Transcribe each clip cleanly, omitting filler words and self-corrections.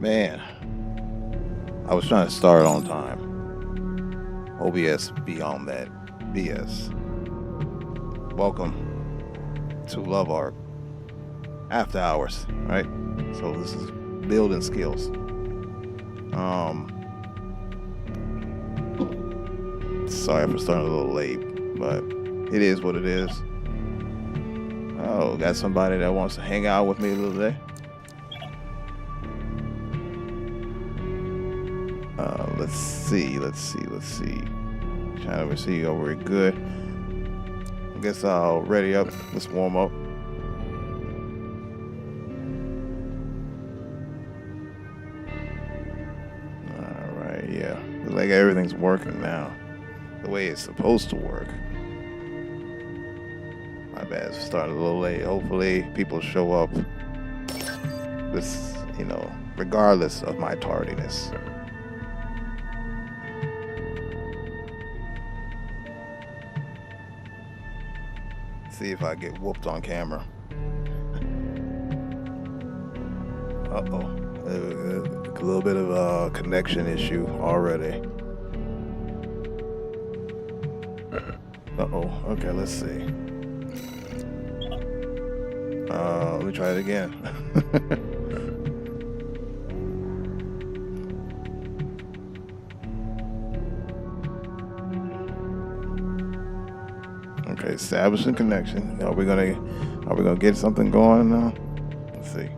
Man, I was trying to start on time. OBS be on that BS. Welcome to Love Art After Hours, right? So this is building skills. Sorry for starting a little late, but it is what it is. Oh, got somebody that wants to hang out with me a little day. Let's see. Trying to see over it good. I guess I'll ready up. Let's warm up. All right, yeah. Looks like everything's working now, the way it's supposed to work. My bad, it's starting a little late. Hopefully, people show up. This, regardless of my tardiness. See if I get whooped on camera. Uh-oh. A little bit of a connection issue already. Uh-oh. Okay, let's see. Let me try it again. Okay, establishing connection. Are we gonna get something going now? Let's see.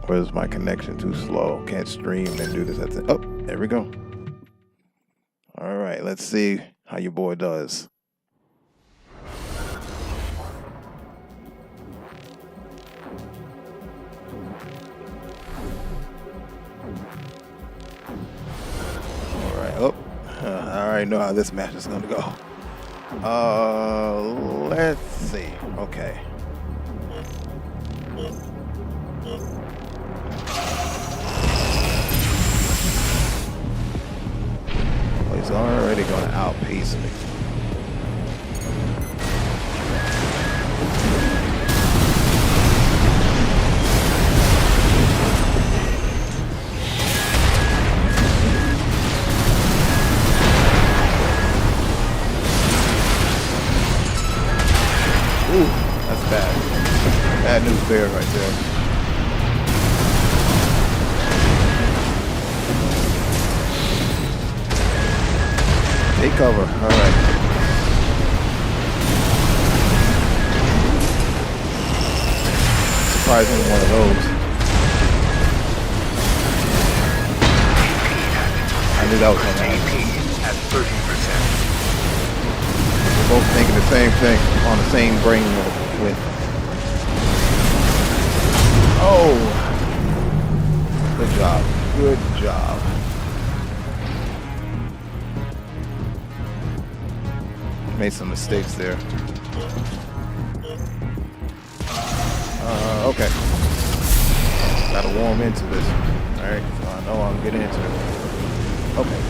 Or is my connection too slow? Can't stream and do this. Oh, there we go. All right, let's see how your boy does. All right. Oh, I already know how this match is gonna go. Let's see. Okay. Well, he's already gonna outpace me. Ooh, that's bad. Bad news bear right there. Take cover. All right. Surprisingly, one of those. I knew that was going to happen. At 30%. Both thinking the same thing on the same brain with. Oh, good job, good job. Made some mistakes there. Okay. Gotta warm into this. All right, so I know I'm getting into it. Okay.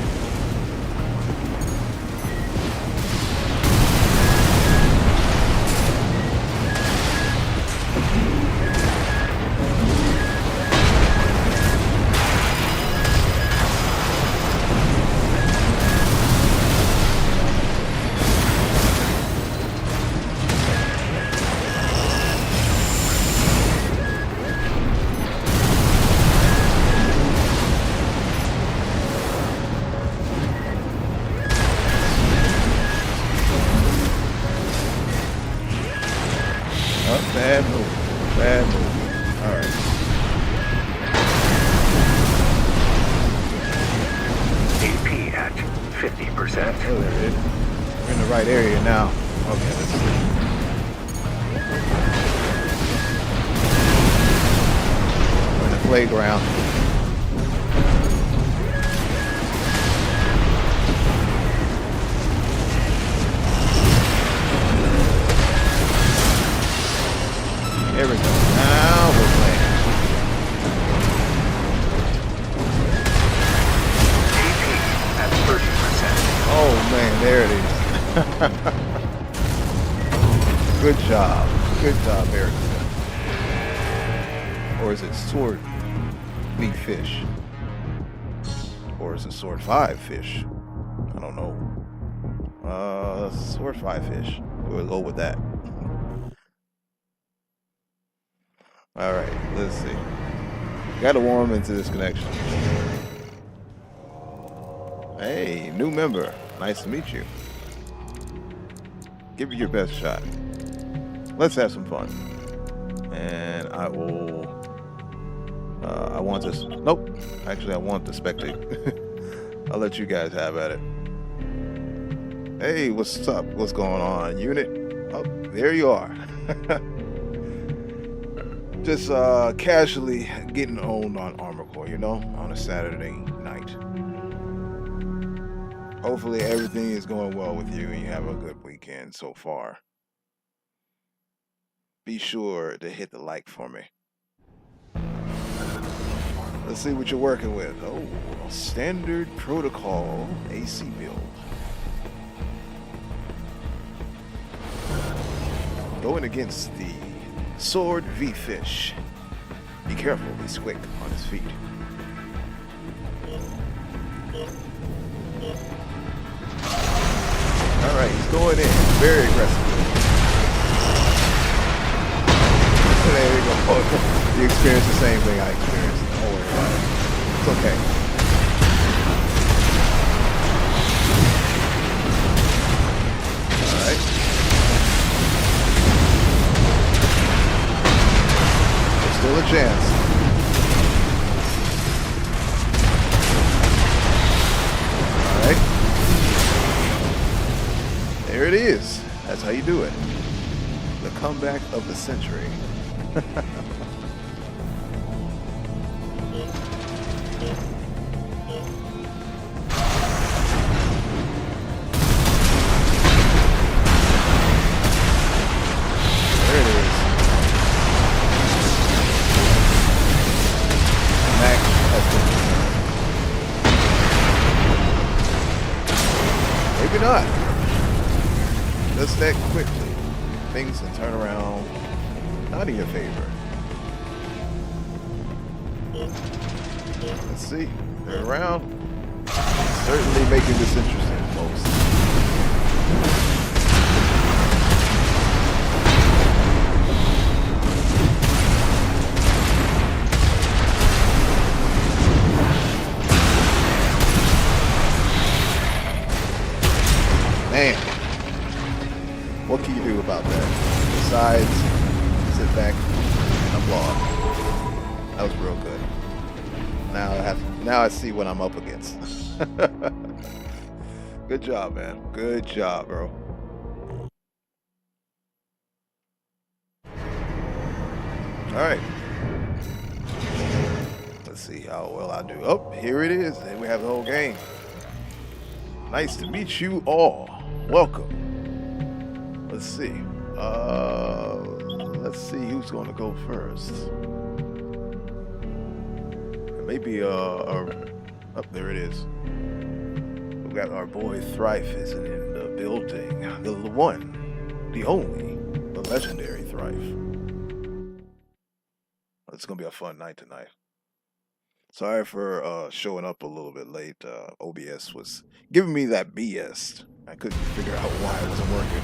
Bad move. Bad move. All right. AP at 50%. Oh, there it is. We're in the right area now. Okay, let's see. We're in the playground. There we go. Now we're playing. AP at 30%. Oh man, there it is. Good job. Good job, Eric. Or is it sword? V fish. Or is it sword 5 fish? I don't know. Sword 5 fish. We'll go with that. Alright, let's see. Gotta warm into this connection. Hey, new member. Nice to meet you. Give it your best shot. Let's have some fun. And I will... I want this... Nope. Actually, I want to spectate. I'll let you guys have at it. Hey, what's up? What's going on, unit? Oh, there you are. Just casually getting owned on Armor Core, you know, on a Saturday night. Hopefully everything is going well with you and you have a good weekend so far. Be sure to hit the like for me. Let's see what you're working with. Oh, standard protocol AC build. Going against the Sword V-Fish. Be careful, he's quick on his feet. Alright, he's going in. Very aggressive. There you go. You experienced the same thing I experienced. Don't worry about it. It's okay. Alright. There's still a chance. Alright. There it is. That's how you do it. The comeback of the century. There it is. Mech has been... Maybe not. Just that quickly, things can turn around not in your favor. Let's see. They're around. Certainly making this interesting, folks. Man, what can you do about that? Besides, sit back and applaud. That was real good. Now I see what I'm up against. Good job, man. Good job, bro. All right. Let's see how well I do. Oh, here it is. And we have the whole game. Nice to meet you all. Welcome. Let's see. Let's see who's going to go first. Maybe up there it is. We got our boy Thrife isn't in the building. The one, the only, the legendary Thrife. It's gonna be a fun night tonight. Sorry for showing up a little bit late. OBS was giving me that BS. I couldn't figure out why it wasn't working.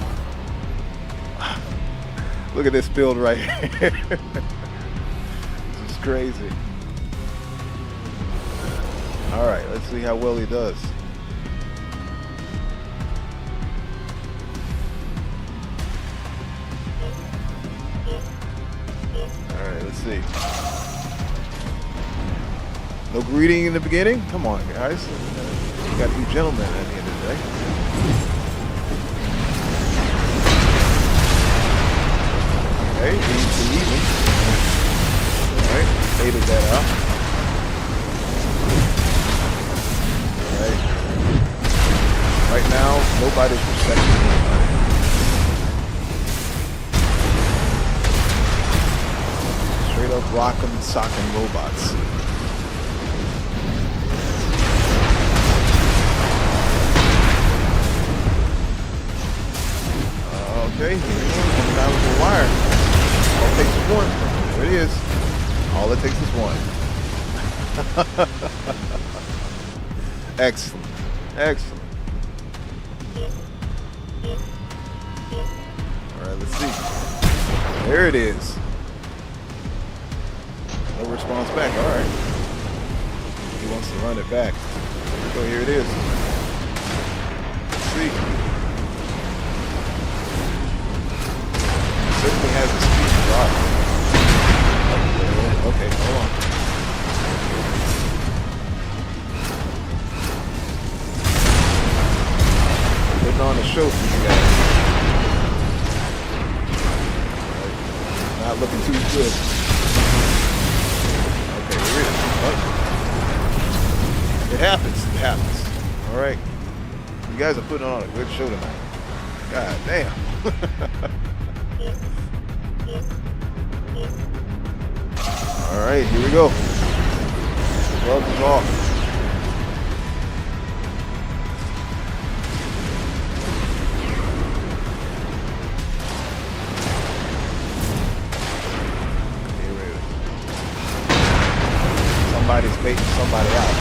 Look at this build right here. This is crazy. All right, let's see how well he does. All right, let's see. No greeting in the beginning? Come on, guys. You gotta be gentlemen at the end of the day. Okay, even. All right, faded that out. Right now, nobody's respecting anybody. Straight up rockin' sockin' robots. Okay, here we go. Coming down with the wire. All it takes is one. There it is. All it takes is one. Excellent. Excellent. All right, let's see. There it is. No response back. All right. He wants to run it back. So here it is. Let's see. Certainly has a speed drop. Okay, hold on. Putting on a show for you guys. Not looking too good. Okay, here it is. Oh. It happens. It happens. All right. You guys are putting on a good show tonight. God damn. All right, here we go. Gloves is off. Here it is. Somebody's baiting somebody out.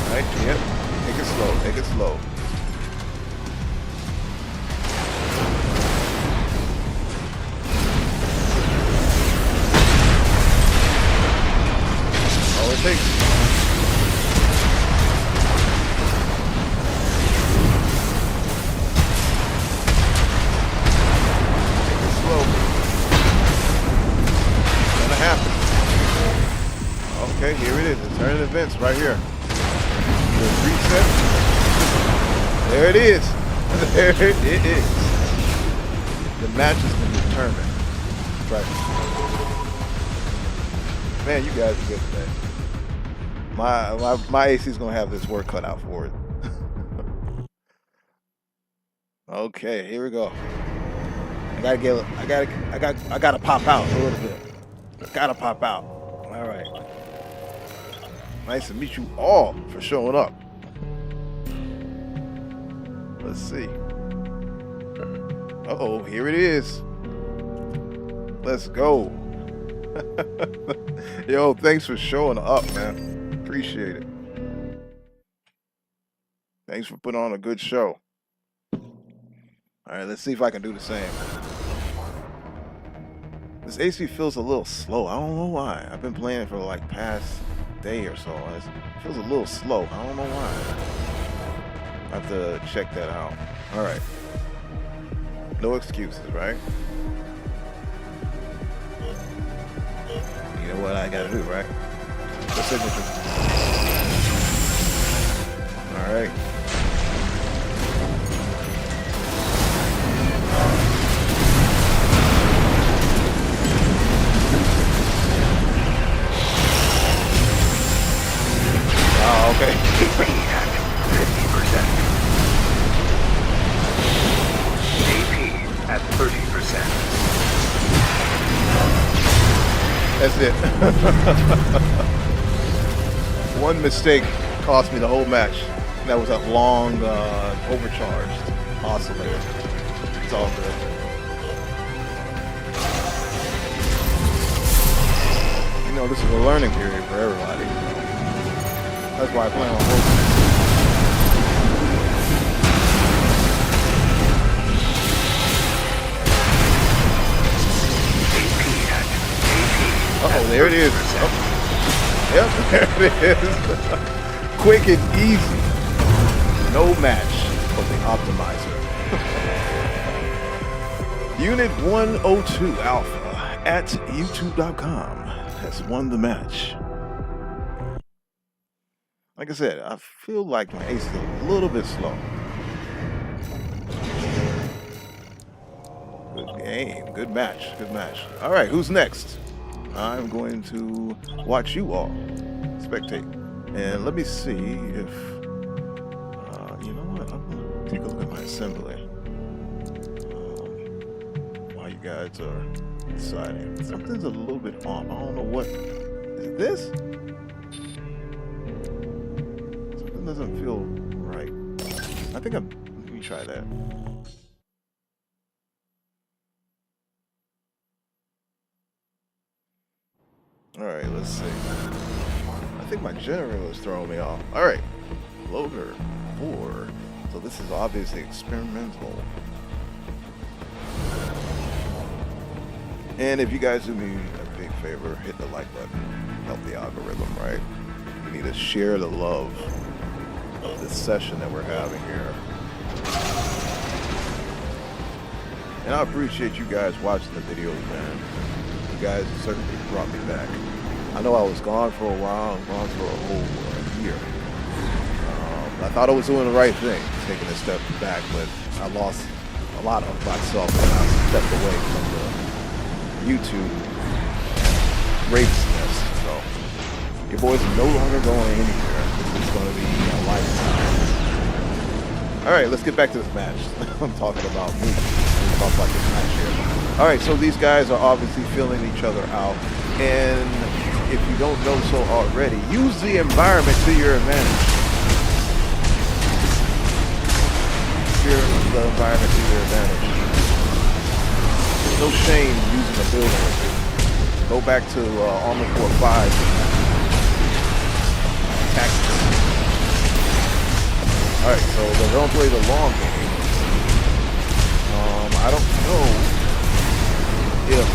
All right, yep. Take it slow. Take it slow. Take it slow. It's gonna happen. Okay, here it is. The turn of events right here. The reset. There it is. There it is. The match has been determined. Right. Man, you guys are good today. My AC's gonna have this work cut out for it. Okay, here we go. I gotta pop out a little bit. Gotta pop out. All right. Nice to meet you all for showing up. Let's see. Uh-oh, here it is. Let's go. Yo, thanks for showing up, man. Appreciate it. Thanks for putting on a good show. All right, let's see if I can do the same. This AC feels a little slow. I don't know why. I've been playing it for like past day or so. It feels a little slow. I don't know why. I have to check that out. All right. No excuses, right? You know what I gotta do, right? The signature. All right. Oh, okay. 50%. AP at 30%. That's it. One mistake cost me the whole match. That was a long, overcharged oscillator. It's all good. You know, this is a learning period for everybody. That's why I plan on hosting. Uh-oh, there it is. Oh. Yep, there it is. Quick and easy. No match for the optimizer. Unit 102 Alpha at youtube.com has won the match. Like I said, I feel like my ace is a little bit slow. Good game, good match, good match. All right, who's next? I'm going to watch you all spectate. And let me see if, you know what, I'm going to take a look at my assembly while you guys are deciding. Something's a little bit off. I don't know what. Is this? Something doesn't feel right. I think let me try that. All right, let's see. I think my generator is throwing me off. All right, loader 4. So this is obviously experimental. And if you guys do me a big favor, hit the like button. Help the algorithm, right? We need to share the love of this session that we're having here. And I appreciate you guys watching the videos, man. You guys certainly brought me back. I know I was gone for a while, gone for a whole year. I thought I was doing the right thing, taking a step back, but I lost a lot of myself when I stepped away from the YouTube greatness. So your boys are no longer going anywhere. This is going to be a lifetime. All right, let's get back to this match. I'm talking about me. Let's talk about this match here. All right, so these guys are obviously filling each other out, and if you don't know so already, use the environment to your advantage. The environment to your advantage. There's no shame using a building or two. Go back to Armor Core 5. Tactics. Alright, so they're going to play the long game. I don't know if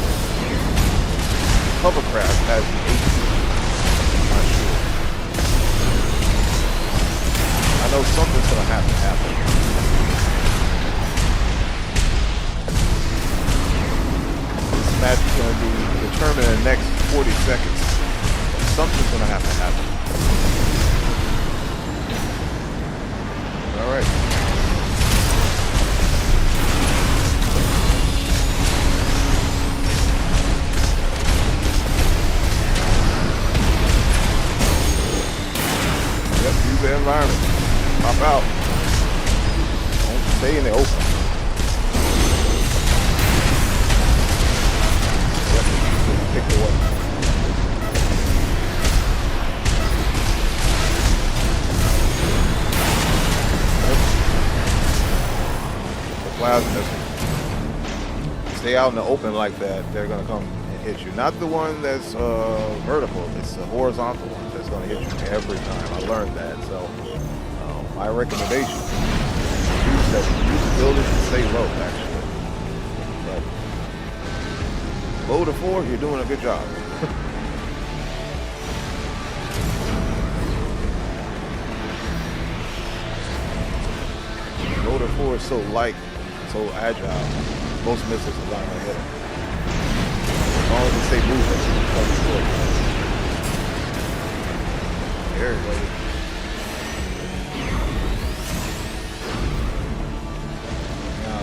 hovercraft has the HP. I'm not sure. I know something's going to have to happen. Match is going to be determined in the next 40 seconds. Something's going to have to happen. All right. Yep, use the environment. Pop out. Don't stay in the open. Pick the one. The plasma. Stay out in the open like that, they're going to come and hit you. Not the one that's vertical, it's the horizontal one that's going to hit you every time. I learned that, so my recommendation is use the building and stay low, actually. Low to 4, you're doing a good job. Low to 4 is so light, so agile. Most missiles are not going to hit them. As long as they stay moving, it's good. There you go. Now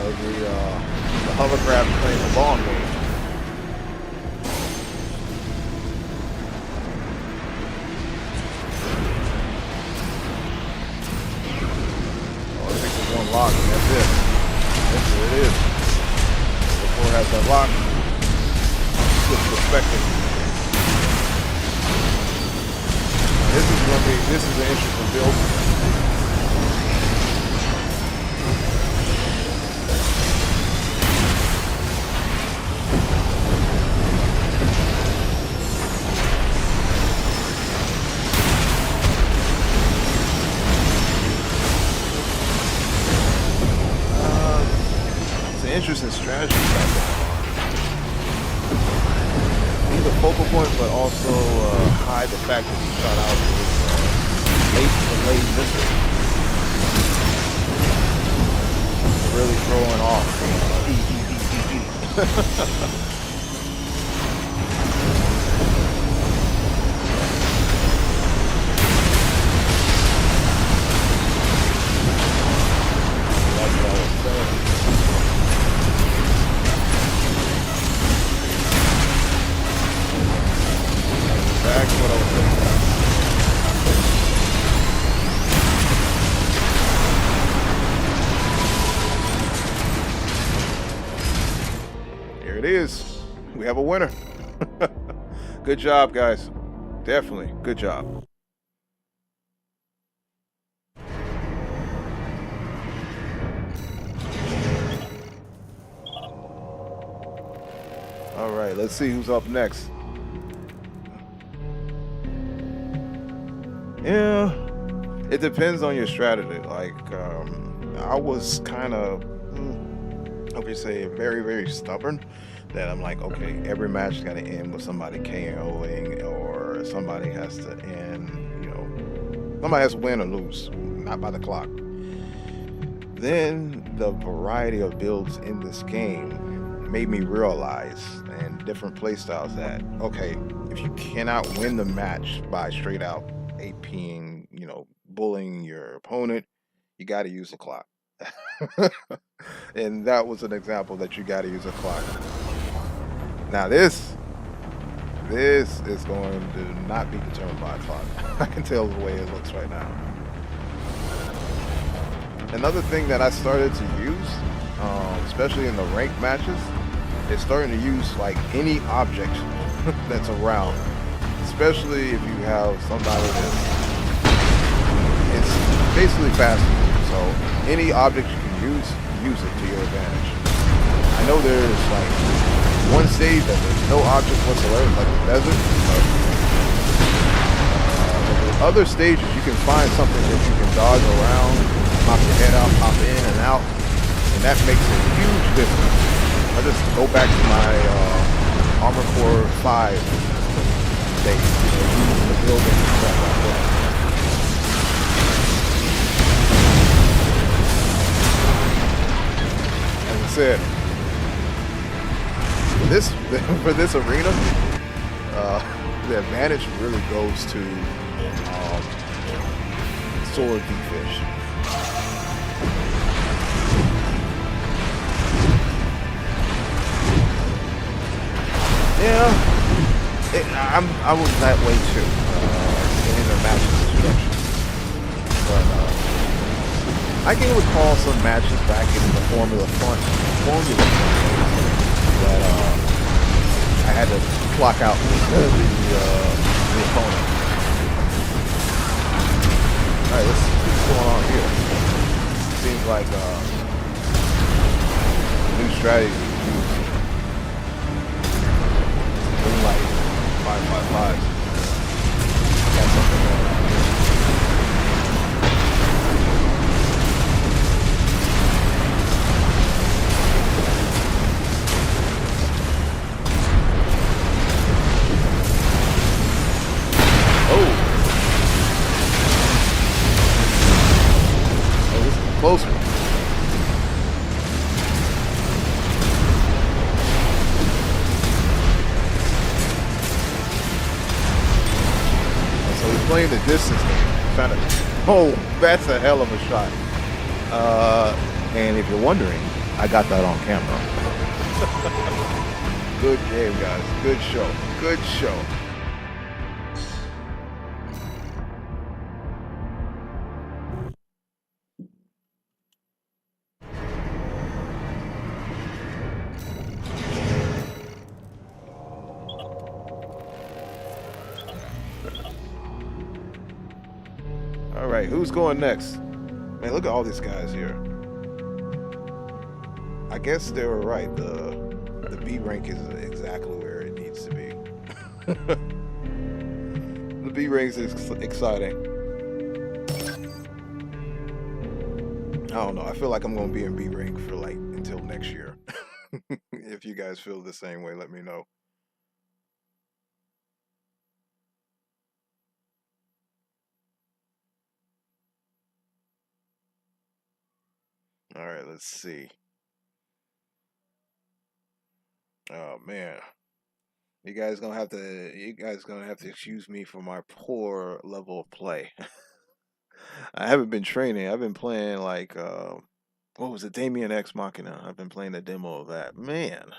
the hovercraft playing the long game. Lock, and that's it. That's what it is. The 4 has that lock. Switch perspective. Now this is an interesting build. Interesting strategy either focal point, but also hide the fact that he shot out his late missile. Really throwing off. That's what I was saying. Exactly what I was thinking. Here it is. We have a winner. Good job, guys. Definitely. Good job. All right, let's see who's up next. Yeah, it depends on your strategy. Like, I was kind of, how would you say, very, very stubborn. That I'm like, okay, every match got to end with somebody KOing, or somebody has to end. Somebody has to win or lose, not by the clock. Then the variety of builds in this game made me realize, and different playstyles, that okay, if you cannot win the match by straight out APing, bullying your opponent, you got to use the clock. And that was an example that you got to use a clock. Now this is going to not be determined by a clock. I can tell the way it looks right now. Another thing that I started to use, especially in the ranked matches, is starting to use like any object that's around, especially if you have somebody that's it's basically faster. So any object you can use it to your advantage. I know there's like one stage that there's no object whatsoever, like the desert. But with other stages, you can find something that you can dodge around, pop your head out, pop in and out, and that makes a huge difference. I just go back to my Armor Core 5 stage, using the building and stuff like that. As I said, for this arena, the advantage really goes to soar D-fish. Yeah, I was that way too in the match construction, but I can recall some matches back in the Formula that I had to clock out the opponent. All right, let's see what's going on here. Seems like new strategy. Like 555. Got something going on here. Oh, this is a close one. Playing the distance game. Oh, that's a hell of a shot. And if you're wondering, I got that on camera. Good game, guys. Good show. Good show. All right, who's going next? Man, look at all these guys here. I guess they were right. The B rank is exactly where it needs to be. The B rank is exciting. I don't know. I feel like I'm going to be in B rank for like until next year. If you guys feel the same way, let me know. All right, let's see. Oh man. You guys gonna have to excuse me for my poor level of play. I haven't been training. I've been playing like what was it, Damien X Machina. I've been playing the demo of that. Man,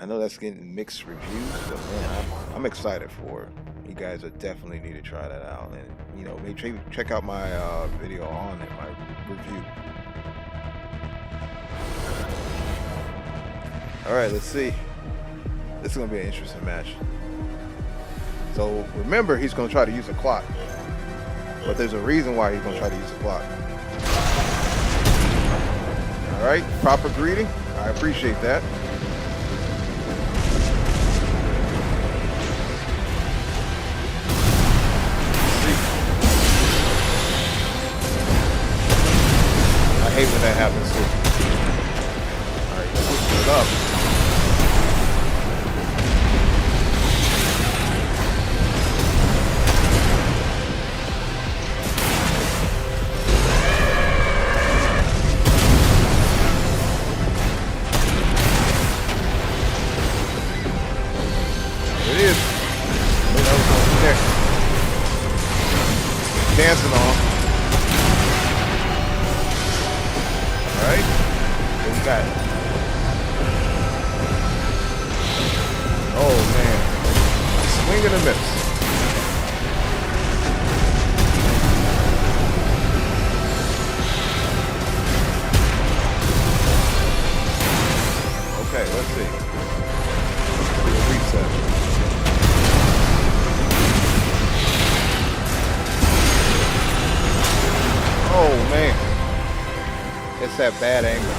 I know that's getting mixed reviews, but man, I'm excited for it. You guys are definitely need to try that out, and maybe check out my video on it, my review. All right, let's see. This is gonna be an interesting match. So remember, he's gonna try to use a clock, but there's a reason why he's gonna try to use a clock. All right, proper greeting. I appreciate that. Let's see. hate when that happens too. Alright, let's switch it up. It is. Look, that was going next. Dancing on. Alright. What we got? Oh man. Swing and a miss. Okay, let's see. Do a reset. Oh man, it's that bad angle.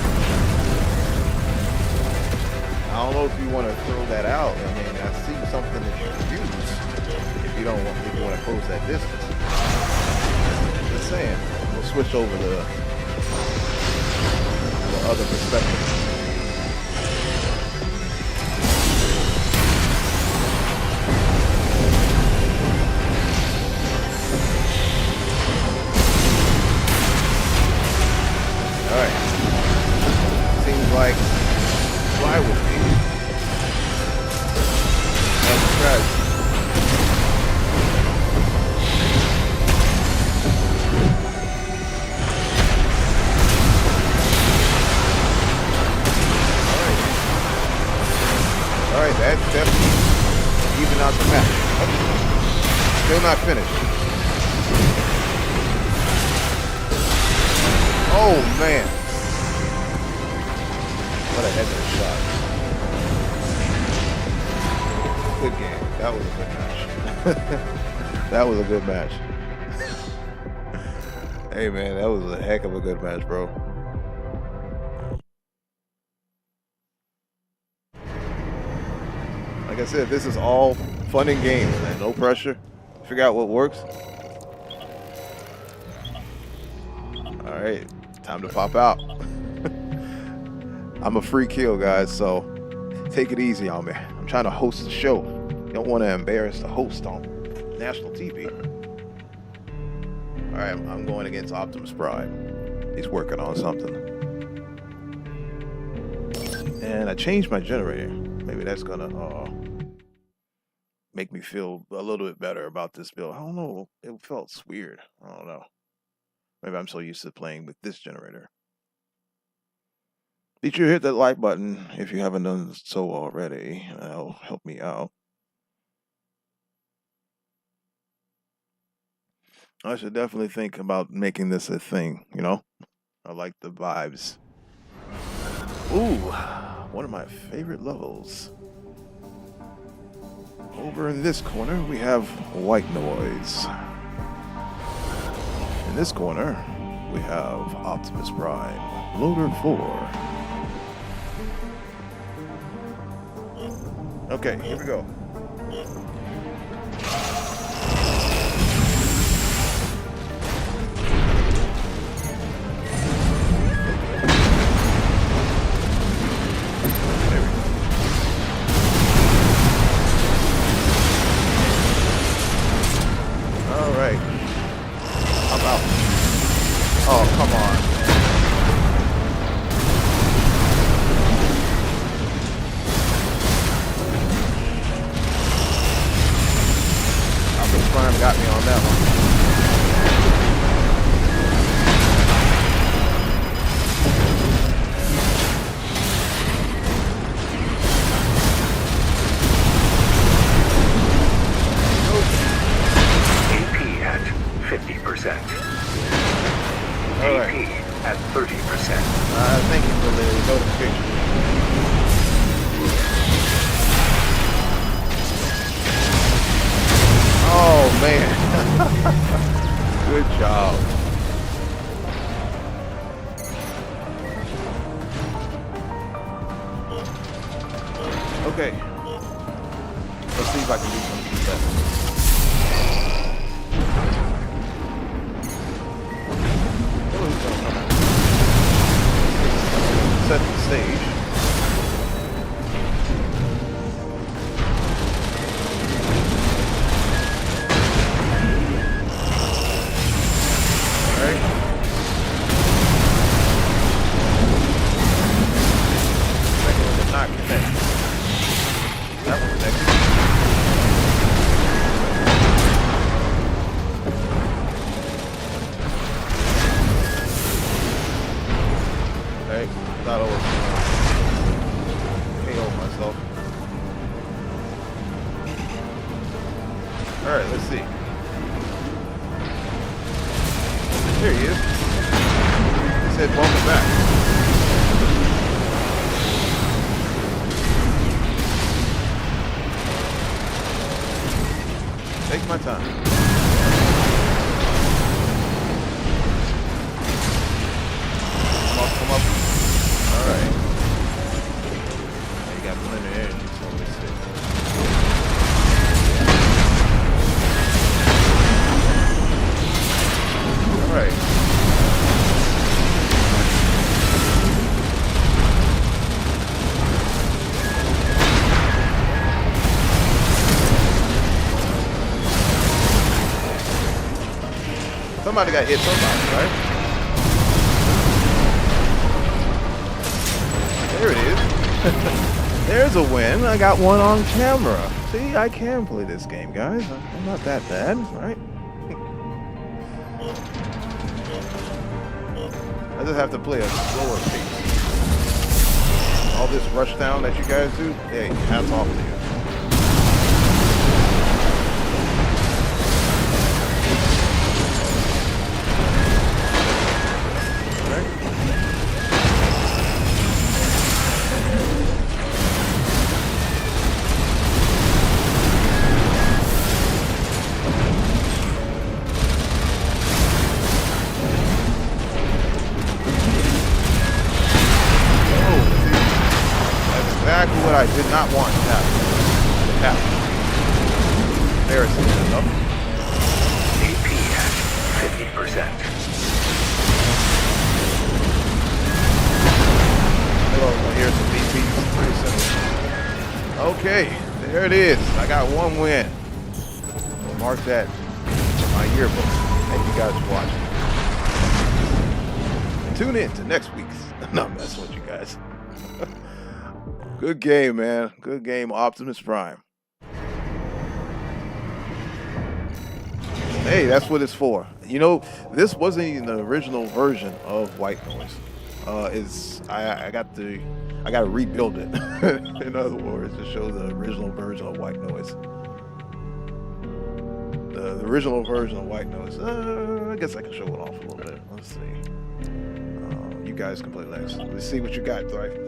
I don't know if you want to throw that out. I mean, I see something that you can use if you don't want, if you want to close that distance. Just saying, we'll switch over to the other perspective. Alright. Seems like fly with me. Let's try. Alright, that's definitely even out the match. Oh, still not finished. Oh man. What a header shot. Good game. That was a good match. That was a good match. Hey man, that was a heck of a good match, bro. Like I said, this is all fun and games, man. No pressure. Figure out what works. All right, time to pop out. I'm a free kill, guys, so take it easy on me. I'm trying to host the show. You don't want to embarrass the host on national TV. All right, I'm going against Optimus Prime. He's working on something. And I changed my generator. Maybe that's gonna make me feel a little bit better about this build. I don't know. It felt weird. I don't know. Maybe I'm so used to playing with this generator. Be sure to hit that like button if you haven't done so already. That'll help me out. I should definitely think about making this a thing, you know? I like the vibes. Ooh, one of my favorite levels. Over in this corner, we have white noise. In this corner, we have Optimus Prime, Loader 4. Okay, here we go. Alright. I'm out. Oh, come on. Optimus Prime got me on that one. AP at 50%. Alright. AP at 30%. Thank you for the notification. Oh man. Good job. Okay. Let's see if I can do something better. Oh, he's gonna come out. stage. Alright. Second one did not connect. That one connected. Alright, thought I was KO myself. Alright, let's see. There he is. He said welcome back. Take my time. Come up. Alright. You got plenty of energy, so let's see. Alright. Somebody got hit somebody, right? There it is. There's a win. I got one on camera. See, I can play this game, guys. I'm not that bad, right? I just have to play a slower pace. All this rush down that you guys do, hey, hats off to you. Exactly what I did not want to happen. Embarrassing enough. AP at 50%. Hello, here's some BP. Pretty simple. Okay, there it is. I got one win. Mark that in my yearbook. Thank you guys for watching. And tune in to next week's. No, I'm messing with you guys. Good game, man. Good game, Optimus Prime. Hey, that's what it's for. You know, this wasn't even the original version of White Noise. I got to rebuild it. In other words, to show the original version of White Noise. The original version of White Noise. I guess I can show it off a little bit. Let's see. You guys can play last. Let's see what you got, Thrive.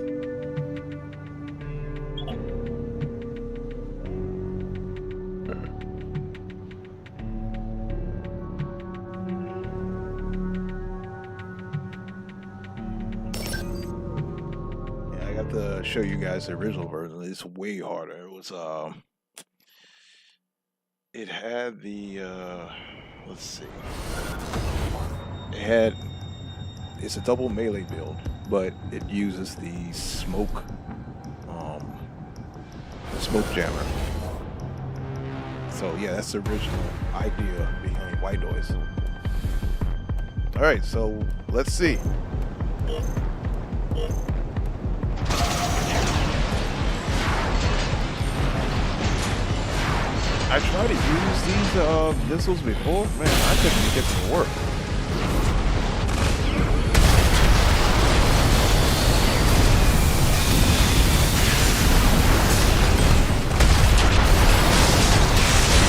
To show you guys the original version. It's way harder. It was it had the let's see, it's a double melee build, but it uses the smoke jammer. So yeah, that's the original idea behind White Noise. All right, so let's see. I tried to use these missiles before. Man, I couldn't get them to work.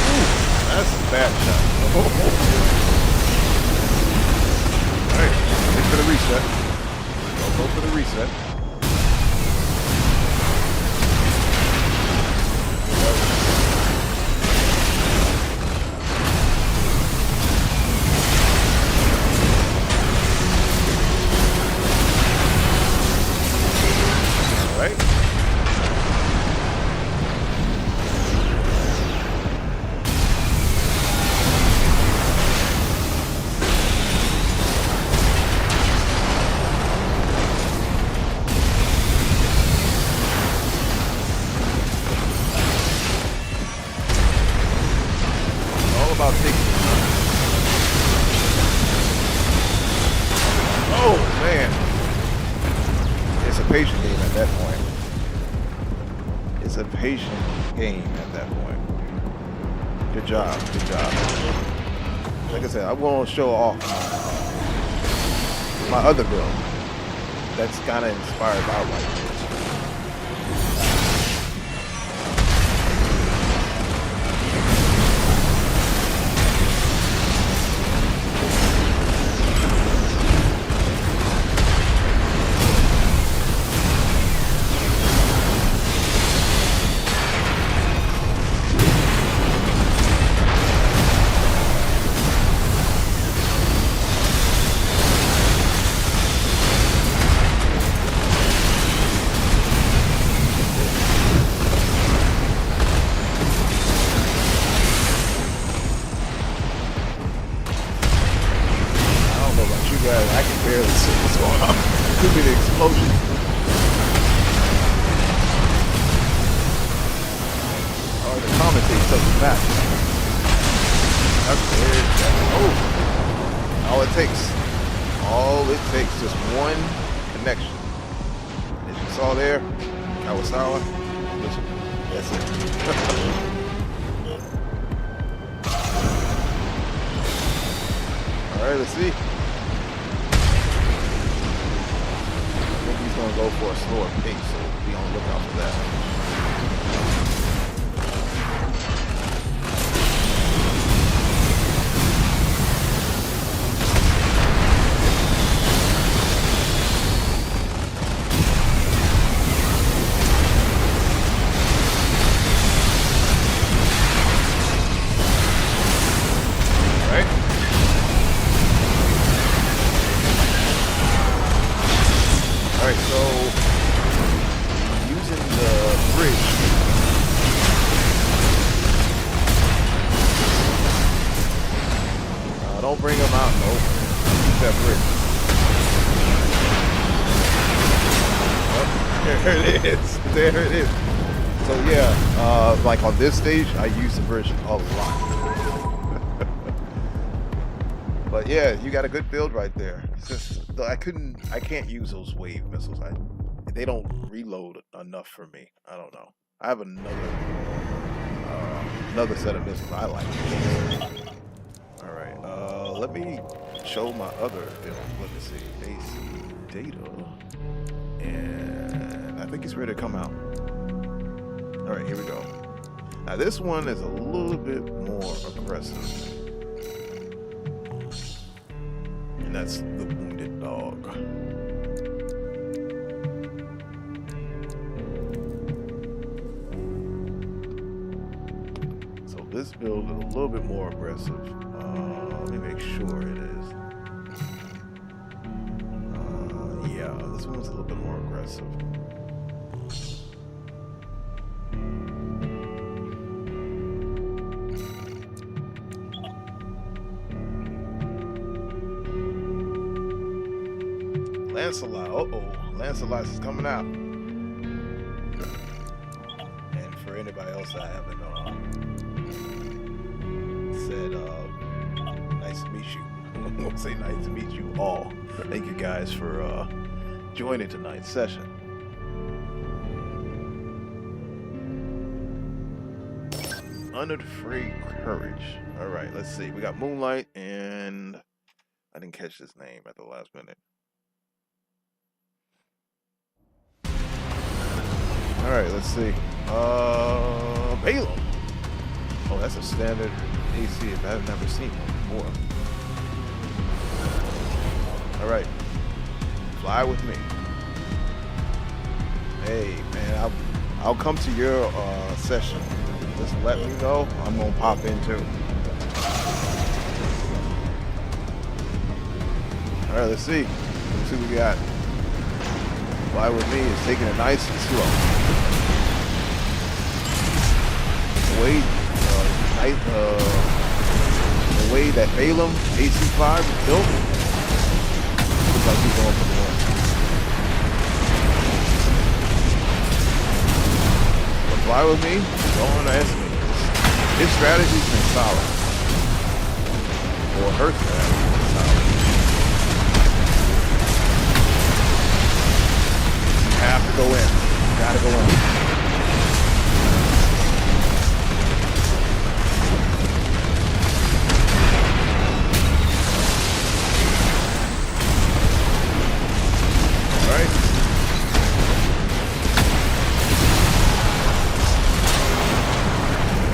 Ooh, that's a bad shot. Alright, wait for the reset. Go for the reset. patient game at that point. It's a patient game at that point. Good job, good job. Like I said, I want to show off my other build that's kind of inspired by white. I can barely see what's going on. Could be the explosion. Oh, the commentator took the match. Oh, all it takes, just one connection. As you saw there, Kawasawa. Listen, that's it. All right, let's see. He's going to go for a slower pace, so be on the lookout for that. Alright, so using the bridge, don't bring them out. No, use that bridge. Oh, there it is. There it is. So yeah, like on this stage, I use the bridge a lot. But yeah, you got a good build right there. It's just I can't use those wave missiles. They don't reload enough for me. I don't know. I have another set of missiles I like. All right, let me show my other build. Let me see, AC data, and I think it's ready to come out. All right, here we go. Now this one is a little bit more aggressive. And that's the wounded dog. So this build is a little bit more aggressive. Let me make sure it is. Yeah, this one's a little bit more aggressive. Lancelot, Lancelot is coming out. And for anybody else I haven't said, nice to meet you. I'm gonna say nice to meet you all. Thank you guys for joining tonight's session. Unafraid Courage. All right, let's see. We got Moonlight, and I didn't catch his name at the last minute. All right, let's see. Balaam. Oh, that's a standard AC. I've never seen one before. All right, fly with me. Hey, man, I'll come to your session. Just let me know. I'm gonna pop in too. All right, let's see. Let's see what we got. Fly with me is taking it nice and slow. The way that Balaam AC5 is built, looks like he's going for the win. But fly with me, don't underestimate this. His strategy's been solid. Or her strategy's been solid. have to go in. You gotta go in.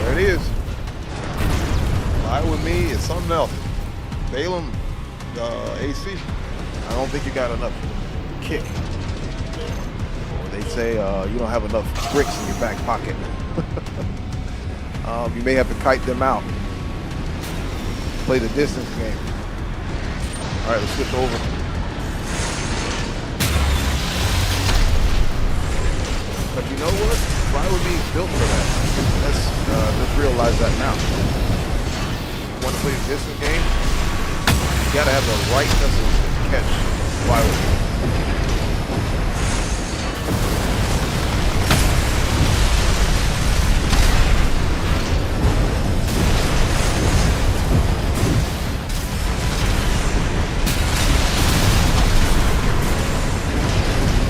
There it is. Fly with me is something else. Balaam, AC. I don't think you got enough kick. Or they say you don't have enough bricks in your back pocket. You may have to kite them out. Play the distance game. All right, let's switch over. But you know what? Fly with me is built for that. Let's just realize that now. You want to play a distance game? You gotta have the right missiles to catch Fly with me.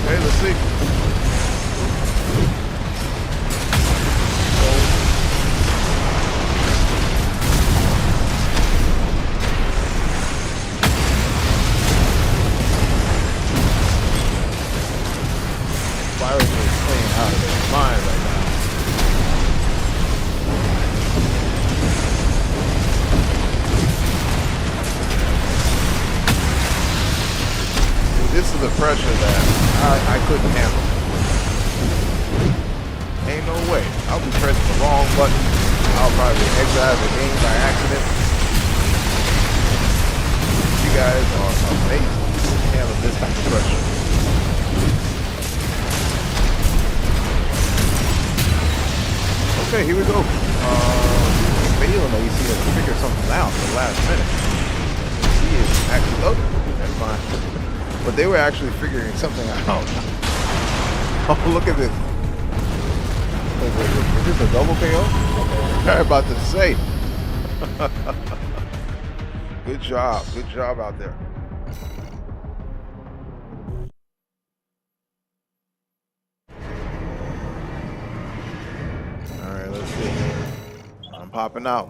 Okay, let's see. This is the pressure that I couldn't handle. Ain't no way. I'll be pressing the wrong button. I'll probably exit out of the game by accident. You guys are amazing to handle this type of pressure. Okay, here we go. Balaam AC has to figure something out at the last minute. He is actually, oh, that's fine. But they were actually figuring something out. Oh, look at this. Is this a double KO? I'm about to say. Good job. Good job out there. All right, let's see. I'm popping out.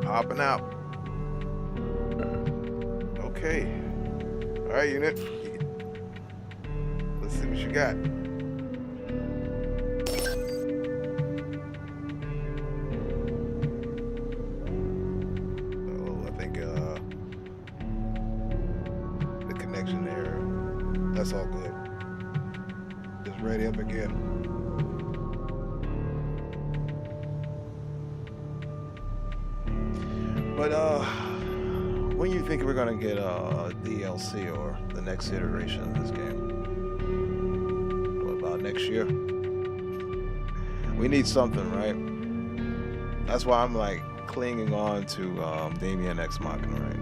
Popping out. Okay. All right, unit. Let's see what you got. Oh, I think the connection there. That's all good. Just ready up again. But when you think we're gonna get a DLC or the next iteration of this game? What about next year? We need something, right? That's why I'm like clinging on to Damien X Machina, right?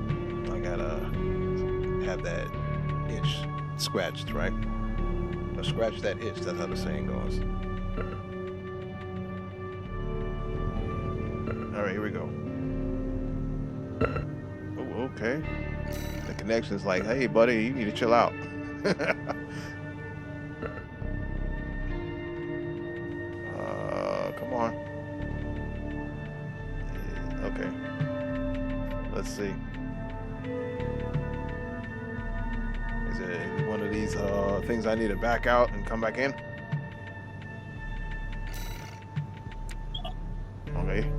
I gotta have that itch scratched, right? Or scratch that itch, that's how the saying goes. All right, here we go. Oh, okay. The connection is like, hey, buddy, you need to chill out. Come on. Yeah, okay. Let's see. Is it one of these things I need to back out and come back in? Okay.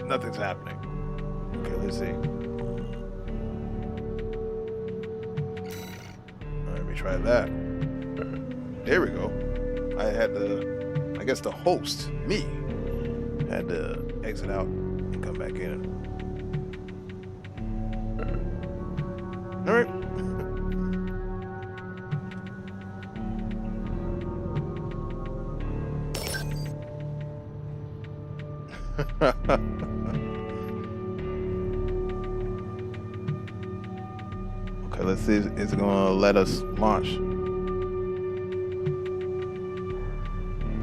Nothing's happening. Okay, let's see. All right, let me try that. There we go. I guess the host, me, had to exit out and come back in. All right. Okay, let's see. Is it gonna let us launch?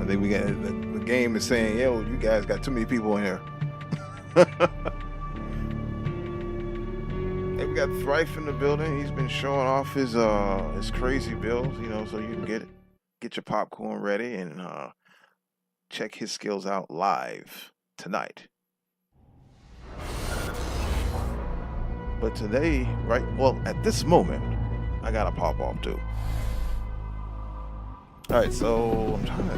I think we got the game is saying, yo, you guys got too many people in here. Hey, we got Thrife in the building. He's been showing off his crazy builds, you know, so you can get your popcorn ready and check his skills out live tonight. But today, right, well, at this moment, I gotta pop off too. All right, so I'm trying to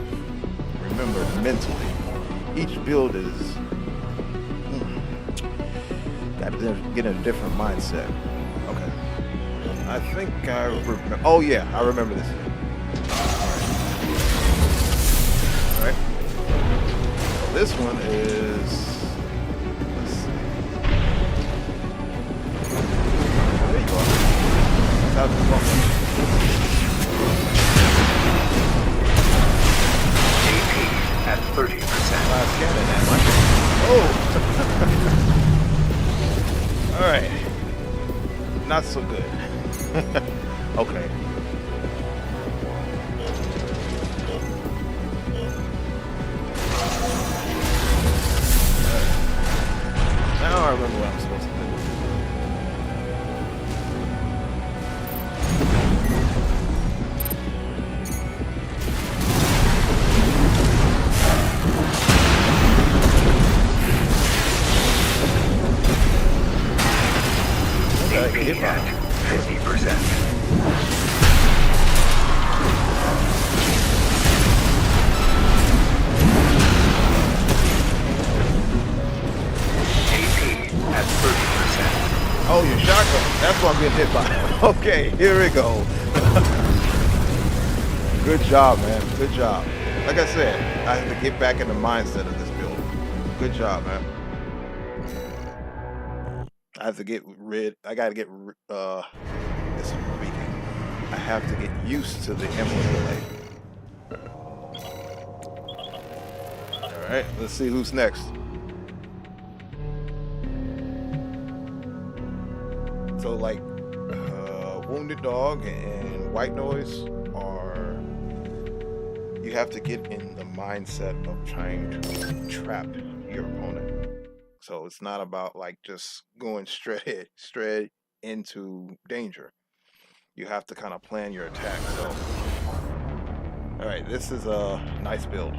remember mentally. Each build is gotta get in a different mindset. Okay, I think I remember. Oh yeah, I remember this. All right. So this one is. Let's see. There you go. That's how it's going. At 30%. Scanning that much. Oh! Alright. Not so good. Okay. Now I remember what I'm supposed to do. AP at 50%. AP at 30%. Oh, your shotgun. That's what I'm getting hit by. Okay, here we go. Good job, man. Good job. Like I said, I have to get back in the mindset of this build. Good job, man. I have to get rid. I got to get. This is speaking. I have to get used to the emblem delay. All right, let's see who's next. So like, Wounded Dog and White Noise are. You have to get in the mindset of trying to trap your opponent. So it's not about like just going straight into danger. You have to kind of plan your attack. So, all right, this is a nice build.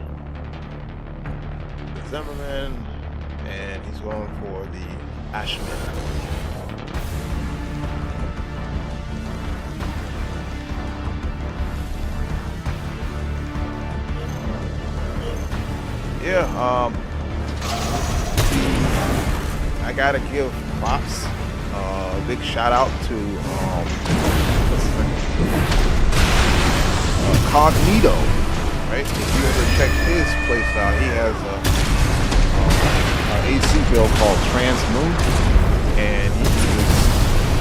The Zimmerman, and he's going for the Ashman. Yeah, I gotta give props. Big shout out to Cognito, right? If you ever check his playstyle, he has an AC build called Transmoon, and he uses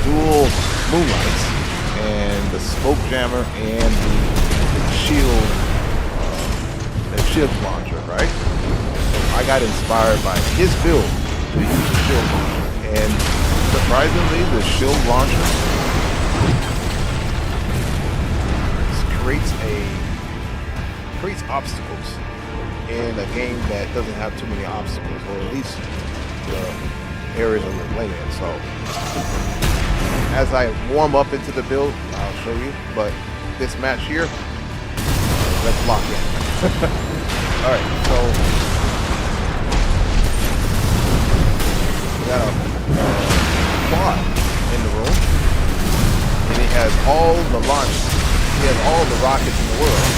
dual moonlights and the smoke jammer and the shield launcher, right? So I got inspired by his build to use the shield launcher, and surprisingly, the shield launcher creates obstacles in a game that doesn't have too many obstacles, or at least the areas of the lane. So as I warm up into the build, I'll show you. But this match here, let's lock in. All right, so we got a quad in the room, and he has all the launch. He has all the rockets in the world.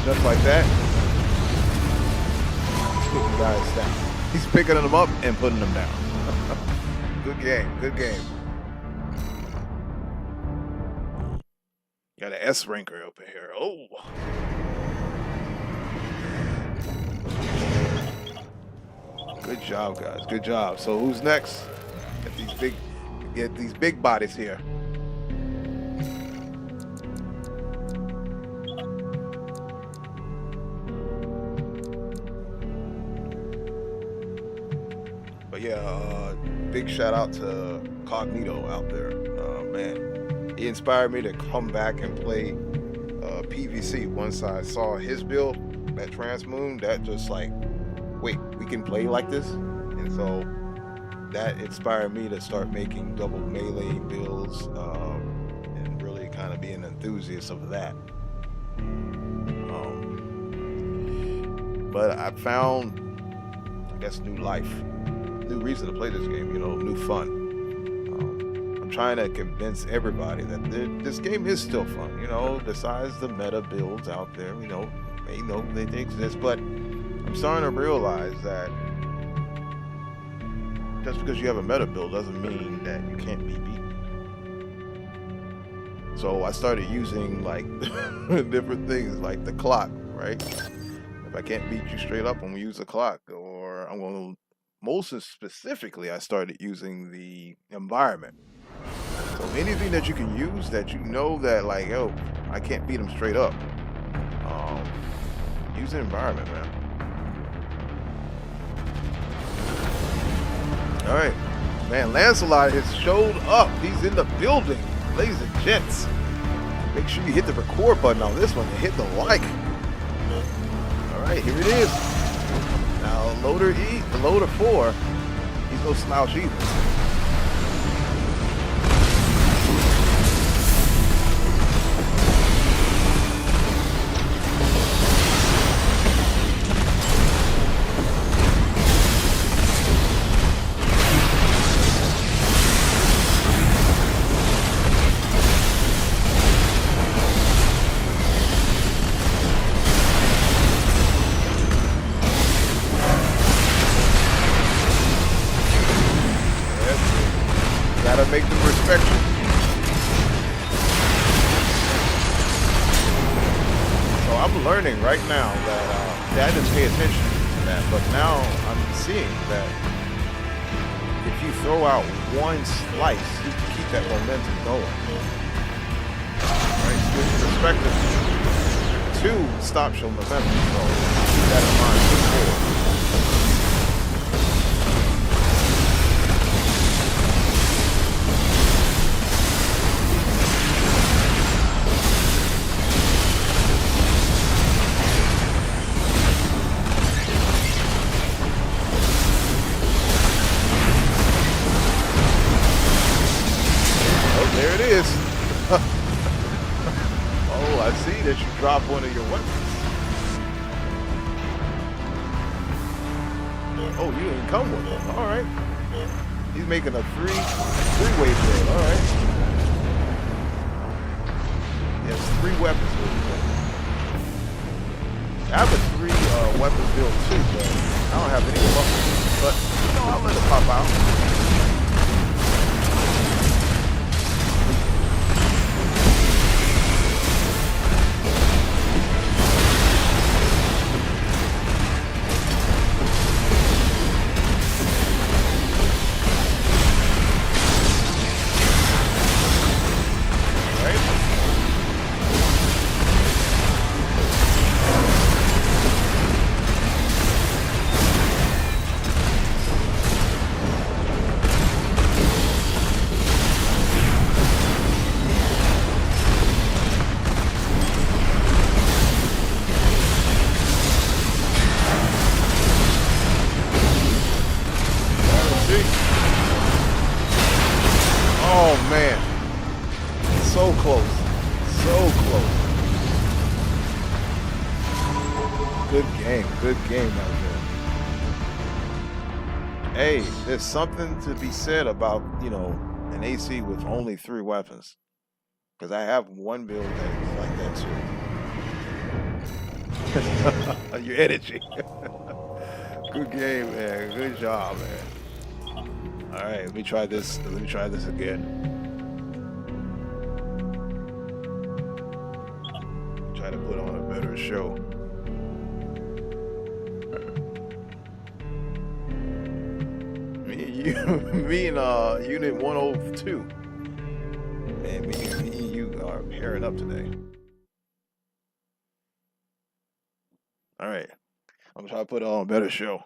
Just like that. He's putting guys down. He's picking them up and putting them down. Good game. Good game. Got an S ranker up in here. Oh. Good job, guys. Good job. So who's next? Get these big bodies here. But yeah, big shout out to Cognito out there. Man, he inspired me to come back and play PvE BBC. Once I saw his build, that Transmoon, that just like, wait, we can play like this? And so that inspired me to start making double melee builds and really kind of be an enthusiast of that. But I found, I guess, new life, new reason to play this game, new fun. I'm trying to convince everybody that this game is still fun, besides the meta builds out there, they know they exist, but I'm starting to realize that just because you have a meta build doesn't mean that you can't be beaten. So I started using like different things like the clock, right? If I can't beat you straight up, I'm gonna use the clock, or I'm gonna, most specifically, I started using the environment. So anything that you can use that that like, yo, I can't beat them straight up. Use the environment, man. All right, man. Lancelot has showed up. He's in the building, ladies and gents. Make sure you hit the record button on this one and hit the like. All right, here it is. Now, loader 4, he's no slouch either. Gotta make them respect you. So I'm learning right now that I didn't pay attention to that, but now I'm seeing that if you throw out one slice, you can keep that momentum going. Right? Switch perspective. 2 stops your momentum. So keep that in mind before. There it is. Oh, I see that you dropped one of your weapons. Oh, you didn't come with it. All right. He's making a three-way build. All right. Yes, 3 weapons. I have a 3 weapon build too, but I don't have any weapons. But I'll let it pop out. Oh man, so close, so close. Good game out there. Hey, there's something to be said about, an AC with only 3 weapons. Because I have one build that's like that too. Your energy. Good game, man. Good job, man. All right, let me try this again. Try to put on a better show. Me and Unit 102. Man, me and you are pairing up today. All right, I'm gonna try to put on a better show.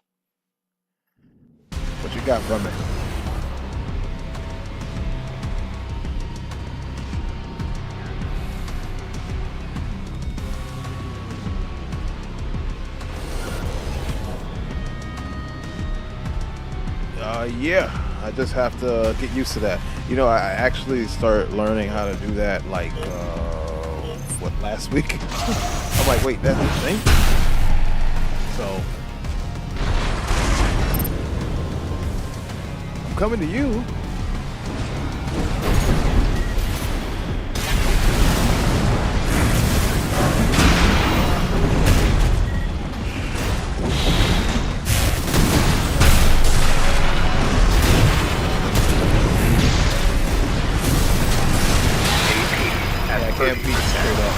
What you got from it? Yeah, I just have to get used to that. You know, I actually started learning how to do that like what, last week. I'm like, wait, that's the thing. So I'm coming to you. Can't beat straight up.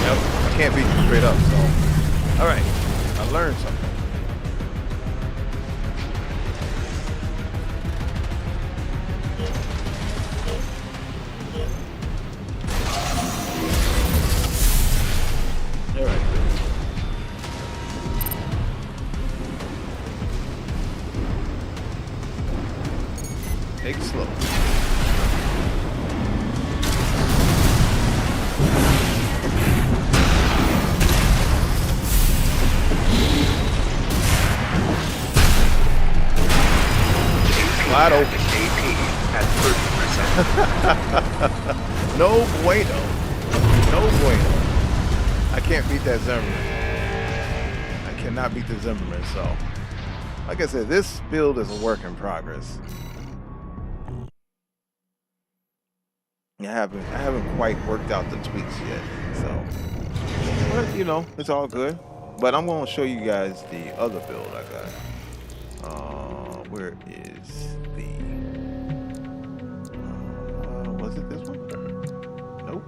Yep, I can't beat you straight up, so. Alright, I learned something. Alright. Take it slow. Slide open. AP at 30%. No bueno. No bueno. I can't beat that Zimmerman. I cannot beat the Zimmerman, so. Like I said, this build is a work in progress. I haven't quite worked out the tweaks yet, so, but you know, it's all good. But I'm going to show you guys the other build I got. Where is the? Was it this one? Nope.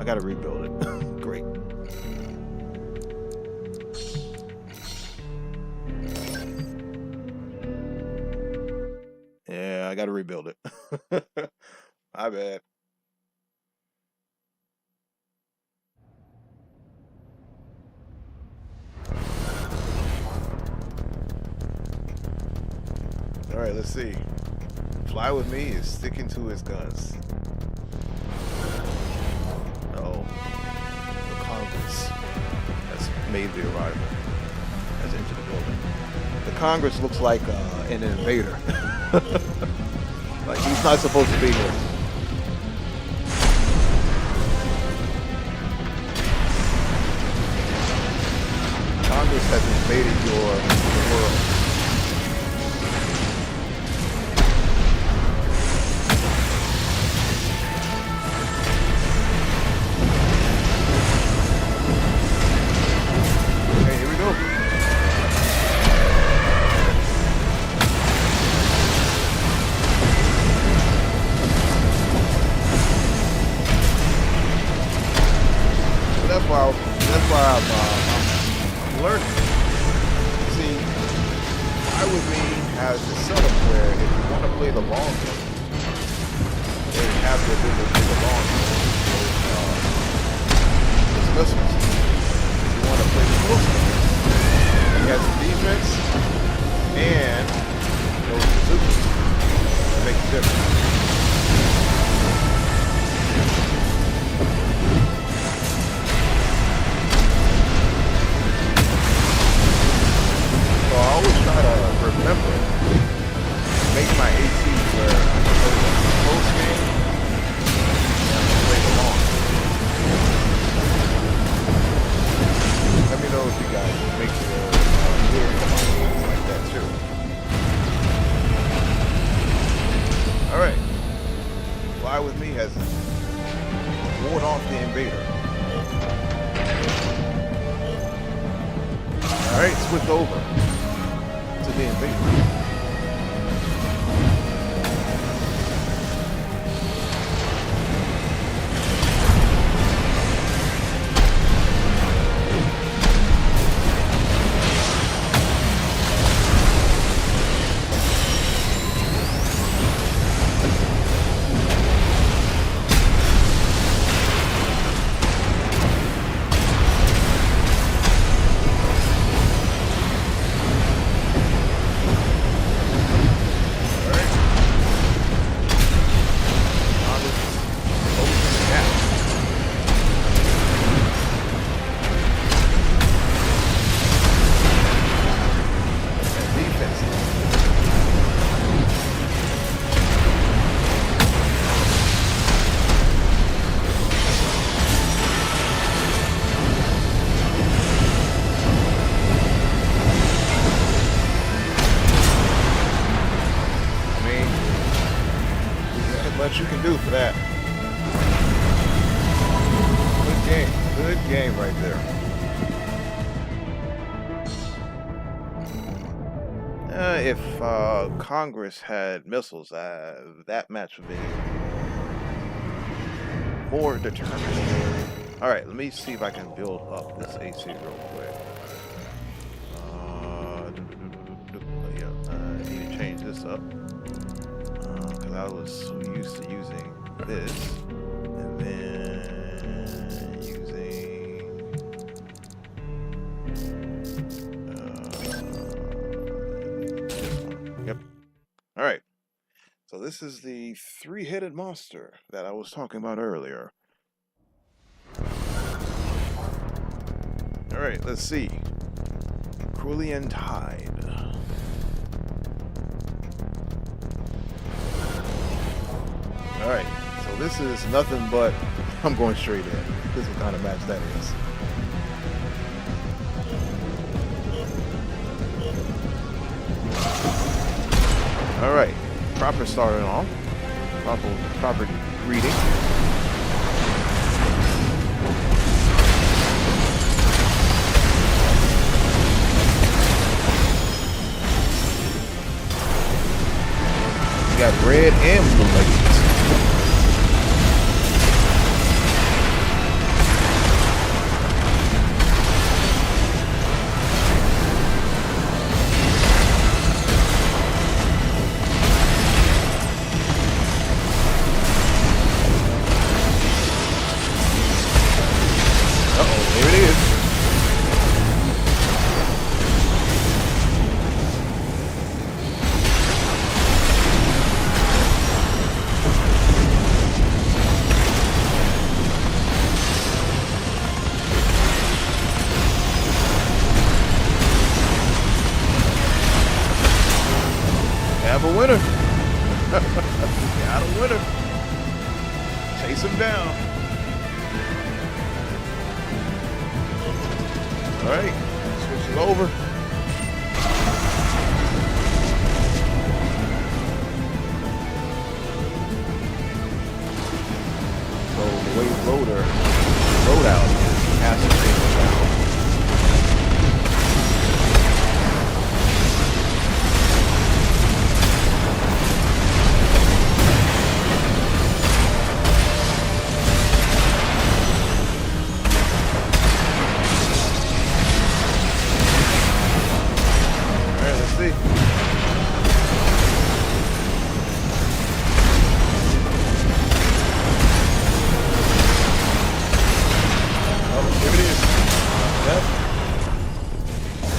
I got to rebuild it. Great. Yeah, I got to rebuild it. My bad. All right, let's see. Fly with me is sticking to his guns. Oh, the Congress has made the arrival, has entered the building. The Congress looks like an invader. Like he's not supposed to be here. Congress has invaded your world. That's why I'm learning. See, I with me has the setup where if you want to play the long game, then you have the ability to play the long game with missiles. If you want to play the close game, he has the defense and those bazookas to make a difference. So I always try to remember, make my AT where I can play the close game and I can play the long. Let me know if you guys make your weird combinations like that too. Alright. Fly with me has ward off the invader. Alright, switch over to the invader. much you can do for that. Good game. Good game right there. If Congress had missiles, that match would be more determined. All right, let me see if I can build up this AC real quick. Yeah, I need to change this up because I was so used to using this and then using this one. Yep. All right. So this is the three-headed monster that I was talking about earlier. All right, let's see. Cruelian Tide. All right, so this is nothing but, I'm going straight in. This is what kind of match that is. All right, proper starting off. Proper greeting. Got red and blue leggings. Uh-oh, there it is. Have a winner. Got a winner. Chase him down. All right, switch it over. So the way loadout is, he has to chase him down.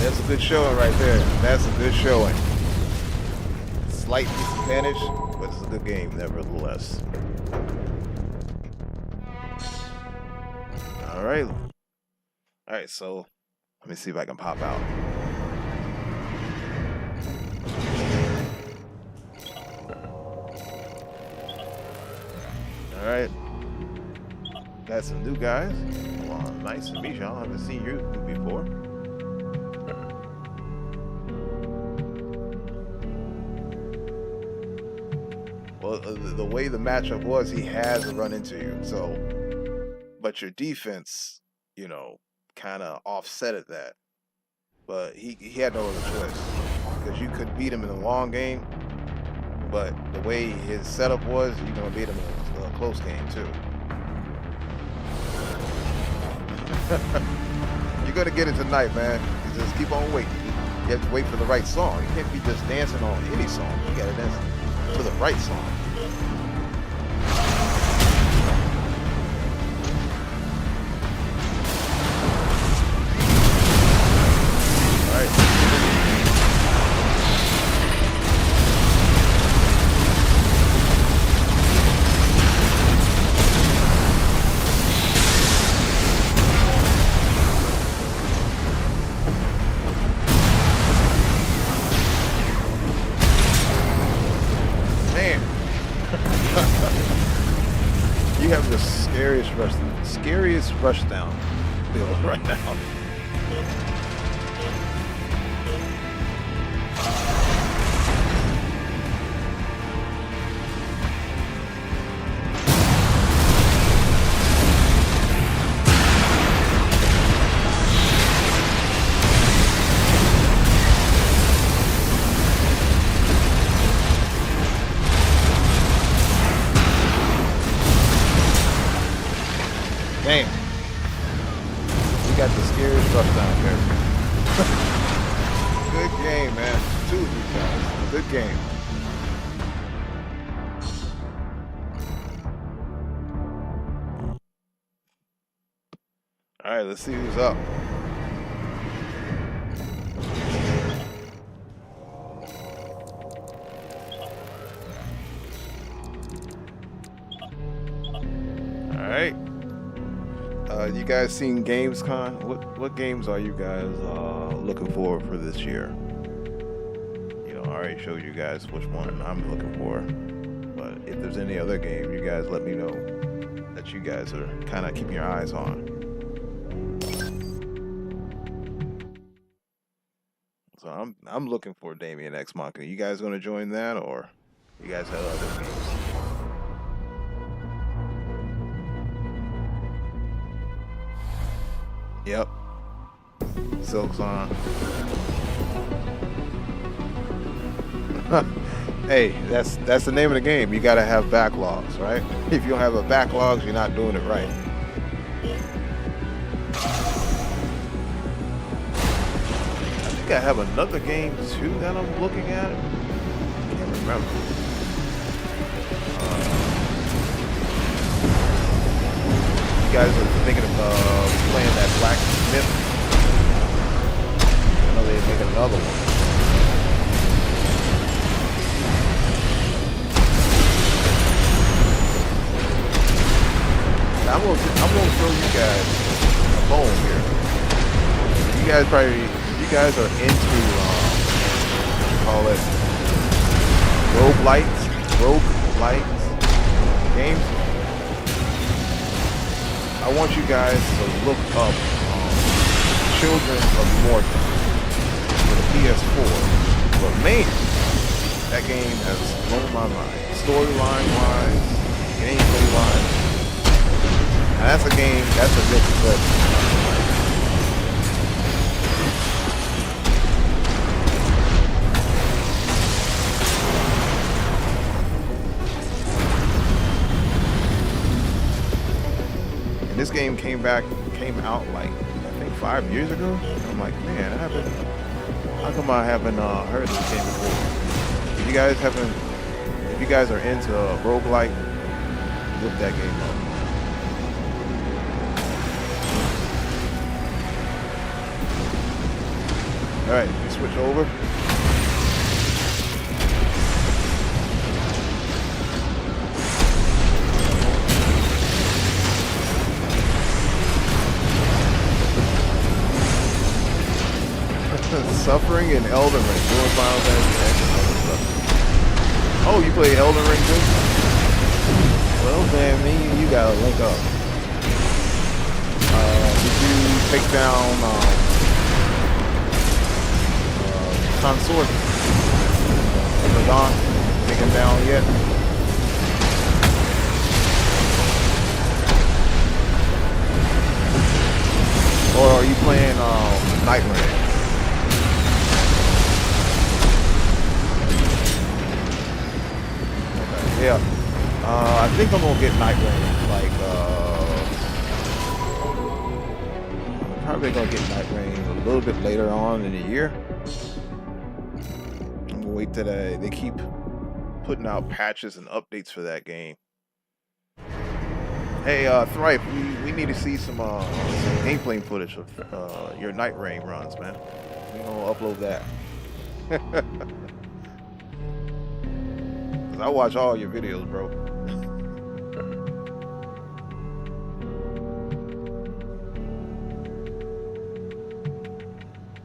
That's a good showing right there. That's a good showing. Slight disadvantage, but it's a good game nevertheless. All right. All right, so let me see if I can pop out. All right. Got some new guys. Well, nice to meet y'all. I haven't seen you before. Well, the way the matchup was, he had to run into you. So, but your defense, you know, kind of offsetted that. But he had no other choice because you could beat him in the long game. But the way his setup was, you're gonna beat him in a close game too. You're gonna get it tonight, man. You just keep on waiting. You have to wait for the right song. You can't be just dancing on any song. You gotta dance to the right song. All right. You have the scariest rush down build right now. Damn. We got the scary stuff down here. Good game, man. Two of you guys. Good game. All right, let's see who's up. All right. You guys seen Gamescom? What games are you guys looking for this year? You know, I already showed you guys which one I'm looking for. But if there's any other game, you guys let me know that you guys are kind of keeping your eyes on. So I'm looking for Damien X Machina. You guys gonna join that, or you guys have other games? Yep. Silk's on. Hey, that's the name of the game. You gotta have backlogs, right? If you don't have a backlogs, you're not doing it right. I think I have another game too that I'm looking at. I can't remember. You guys are thinking of playing that Black Myth? I know they're making another one. I'm gonna show you guys a bone here. You guys are into what you call it, roguelites games. I want you guys to look up Children of Morta for the PS4. But man, that game has blown my mind. Storyline-wise, gameplay-wise. And that's a game, that's a mix of and this game came out like, I think 5 years ago. And I'm like, man, how come I haven't heard of this game before? If you guys are into roguelike, look that game up. All right, we switch over. Suffering in Elden Ring, doing Final Fantasy X and other stuff. Oh, you play Elden Ring too? Well, man, me and you gotta link up. Did you take down Consort? Rubicon? Take him down yet? Or are you playing Night Ring? Yeah, I think I'm gonna get Night Ring. Like, I'm probably gonna get Night Ring a little bit later on in the year. I'm gonna wait till they keep putting out patches and updates for that game. Hey, Thripe, we need to see some gameplay footage of your Night Ring runs, man. We're gonna upload that. I watch all your videos, bro.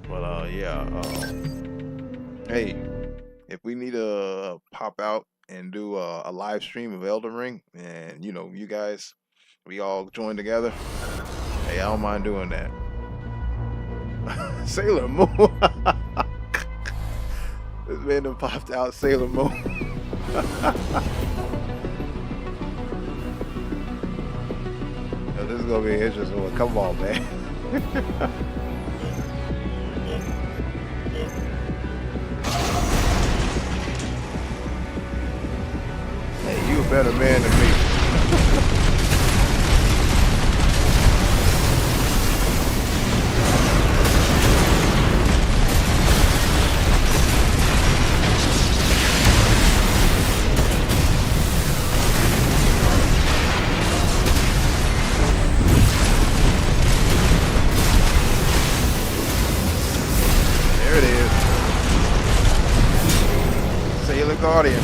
But yeah. Hey, if we need to pop out and do a live stream of Elden Ring, and you know, you guys, we all join together. Hey, I don't mind doing that. Sailor Moon. This man done popped out Sailor Moon. Yo, this is gonna be an interesting one. Come on, man. Hey, you a better man than me. Guardian.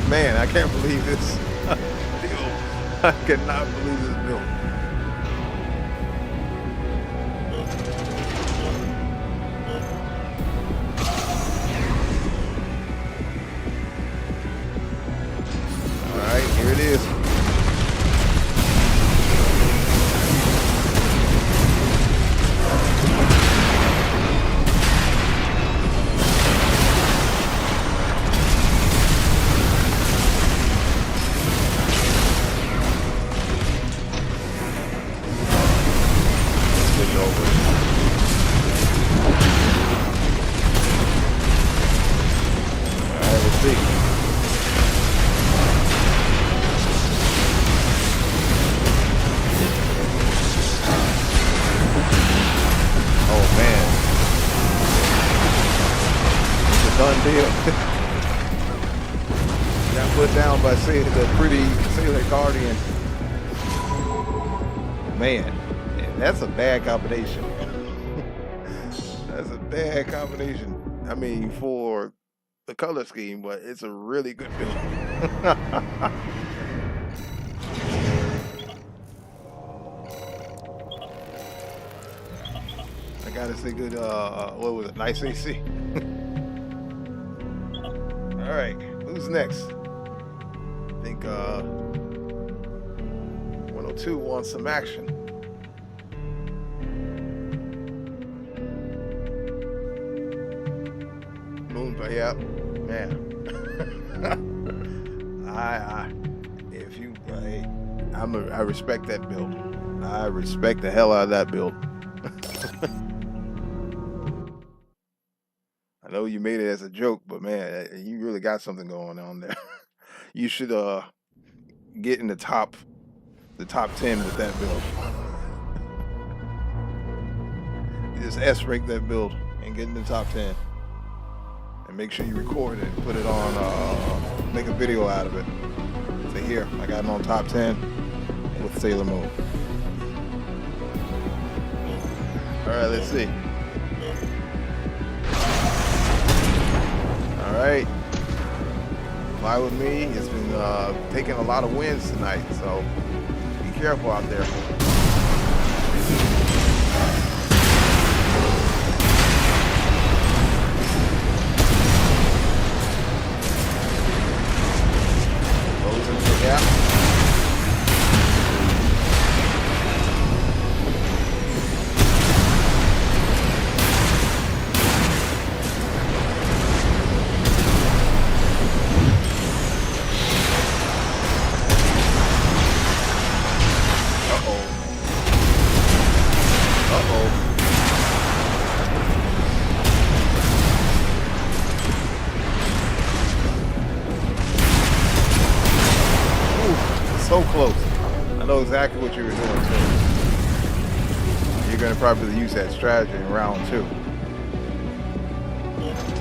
Man, I can't believe this. I cannot believe this build. All right, here it is. Done deal. Got put down by the pretty Sailor Guardian. Man, that's a bad combination. That's a bad combination. I mean, for the color scheme, but it's a really good build. I gotta say good, what was it, nice AC. All right, who's next? I think 102 wants some action. Moon, yeah, man. I respect that build. I respect the hell out of that build. I know you made it as a joke, but man, you really got something going on there. You should get in the top 10 with that build. You just S-rank that build and get in the top 10. And make sure you record it and put it on, make a video out of it. Say, here, I got it on top 10 with Sailor Moon. All right, let's see. All right, fly with me. It's been taking a lot of winds tonight, so be careful out there. Close into the gap. So close. I know exactly what you were doing too. You're gonna probably use that strategy in round 2.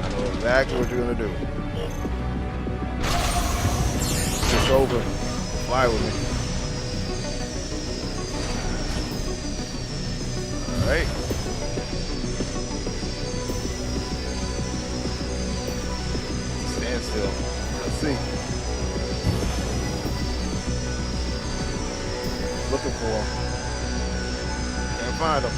I know exactly what you're gonna do. Push over, fly with me. All right. Stand still. Let's see. Looking for him. Can't find him.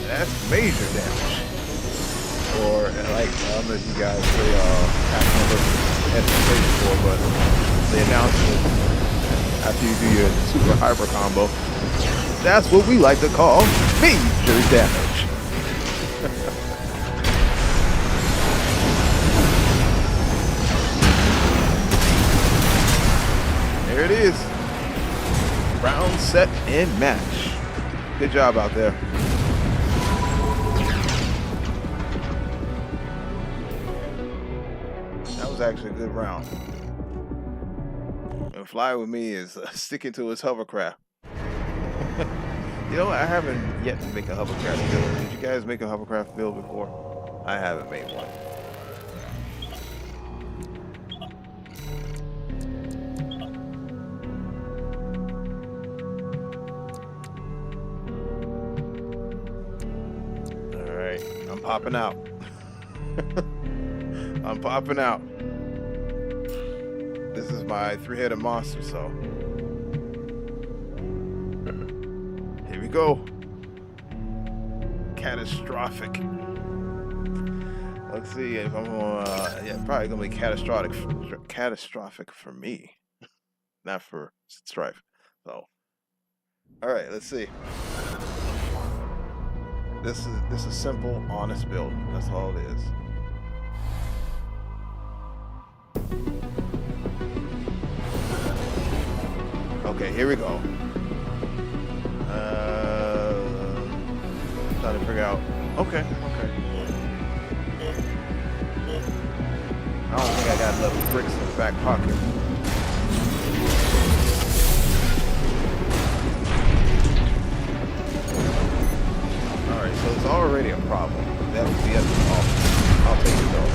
That's major damage. Or like, I don't know if you guys play SMK before, but they announced it after you do your super hyper combo. That's what we like to call major damage. There it is. Round, set, and match. Good job out there. That was actually a good round. And fly with me is sticking to his hovercraft. You know, I haven't yet to make a hovercraft build. Did you guys make a hovercraft build before? I haven't made one. All right, I'm popping out. I'm popping out. This is my three-headed monster, so here we go. Catastrophic. Let's see if I'm gonna. Yeah, probably gonna be catastrophic for me, not for Strife. So, all right, let's see. This is simple, honest build. That's all it is. Okay, here we go. Trying to figure out. Okay. I don't think I got enough bricks in the back pocket. All right, so it's already a problem. That would be at the top. I'll take it though.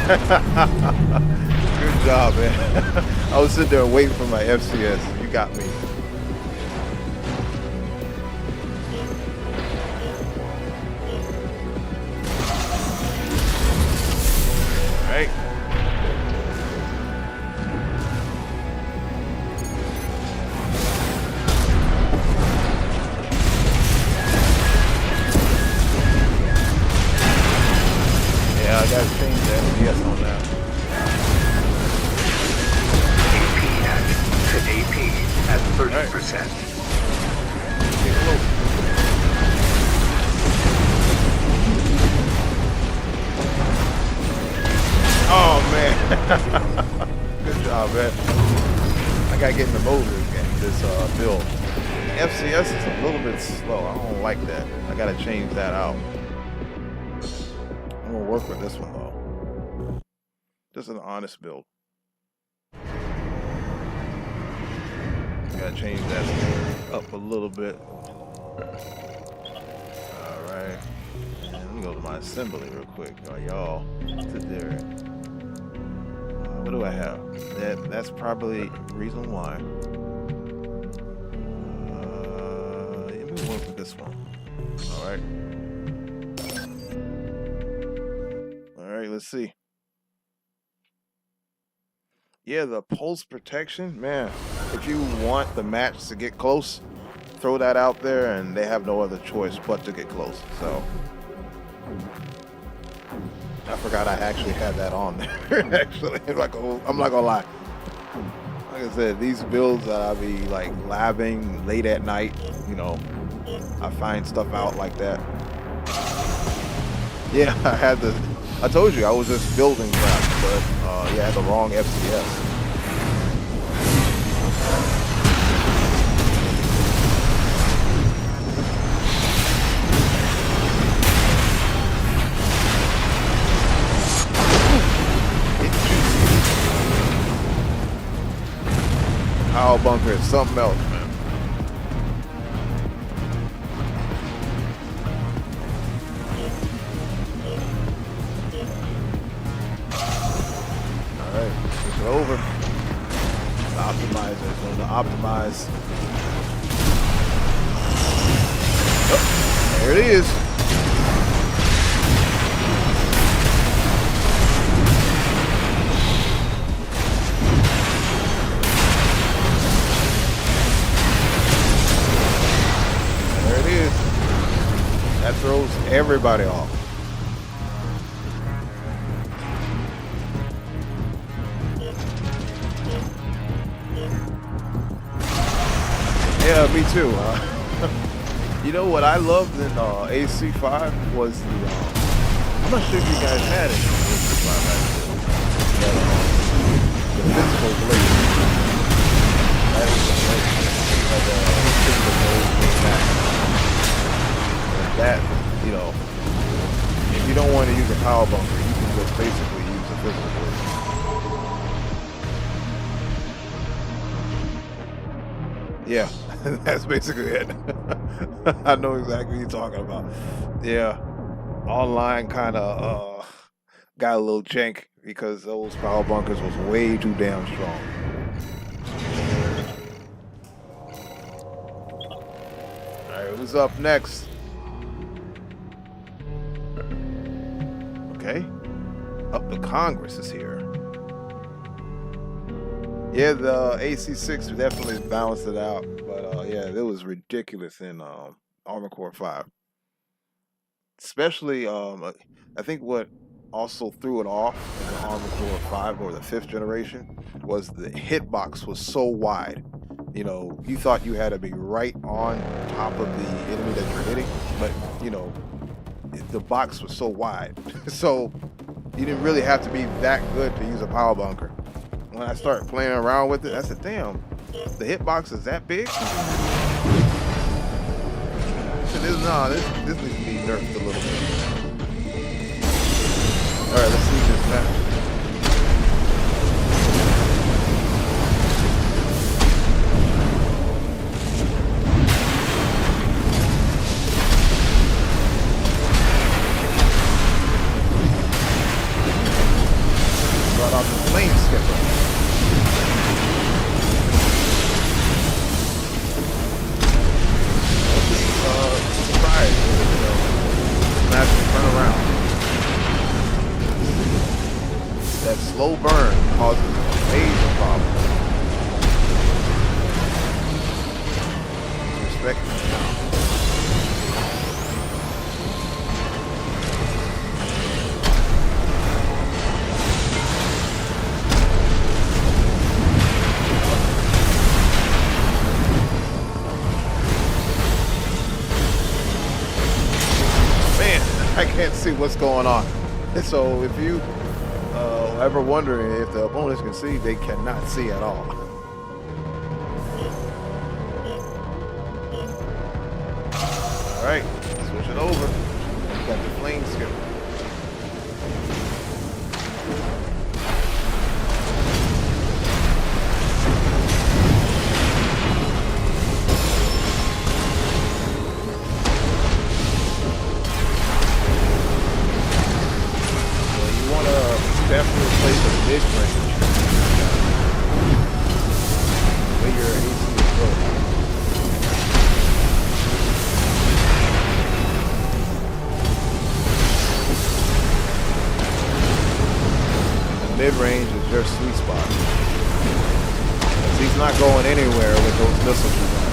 Good job, man. I was sitting there waiting for my FCS. You got me. All right. Yeah, I gotta change that FPS on that. AP at 30%. Get close. Oh man. Good job, man. I gotta get in the mode again, this build. FCS is a little bit slow. I don't like that. I gotta change that out. I'm gonna work with this one though. Just an honest build. Gotta change that up a little bit. Alright. Let me go to my assembly real quick. Y'all sit there. What do I have? That's probably reason why. Let me work with this one. Alright. Alright, let's see. Yeah, the pulse protection, man. If you want the match to get close, throw that out there, and they have no other choice but to get close. So I forgot I actually had that on there. Actually, I'm not gonna lie. Like I said, these builds that I'll be like labbing late at night, you know, I find stuff out like that. Yeah, I told you I was just building crap, but yeah, I had the wrong FCS. Power bunker is something else, man. Alright, switch it over. The optimizer is going to optimize. Oh, there it is. everybody off. Yeah, me too. You know what I loved in AC5 was the. I'm not sure if you guys had it in AC5 actually. The physical blade. That was amazing. Like physical blade back. That, you know, if you don't want to use a power bunker, you can just basically use a physical blade. Yeah, that's basically it. I know exactly what you're talking about. Yeah, online kind of got a little jank because those power bunkers was way too damn strong. All right, who's up next? Okay, up the Congress is here. Yeah, the AC6 definitely balanced it out, but yeah, it was ridiculous in Armored Core 5. Especially, I think what also threw it off in the Armored Core 5 or the 5th generation was the hitbox was so wide. You know, you thought you had to be right on top of the enemy that you're hitting, but you know, the box was so wide. So you didn't really have to be that good to use a power bunker. When I started playing around with it, I said, damn, the hitbox is that big? This needs to be nerfed a little bit. Alright, let's see this map. Brought out the flame skipper. Turn around. That slow burn causes major problems. Respect me now. I can't see what's going on. So if you ever wondering if the opponents can see, they cannot see at all. All right, switch it over. We got the flame skipper. Definitely play the mid-range where your AC is low. The mid-range is your sweet spot. Because he's not going anywhere with those missiles you got.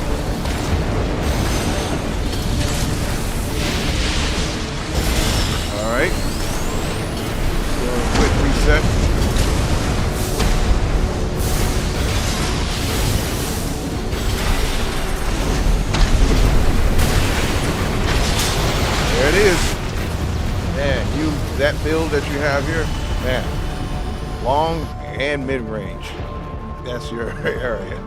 Alright. Quick reset. There it is. Man, that build that you have here, man, long and mid-range. That's your area.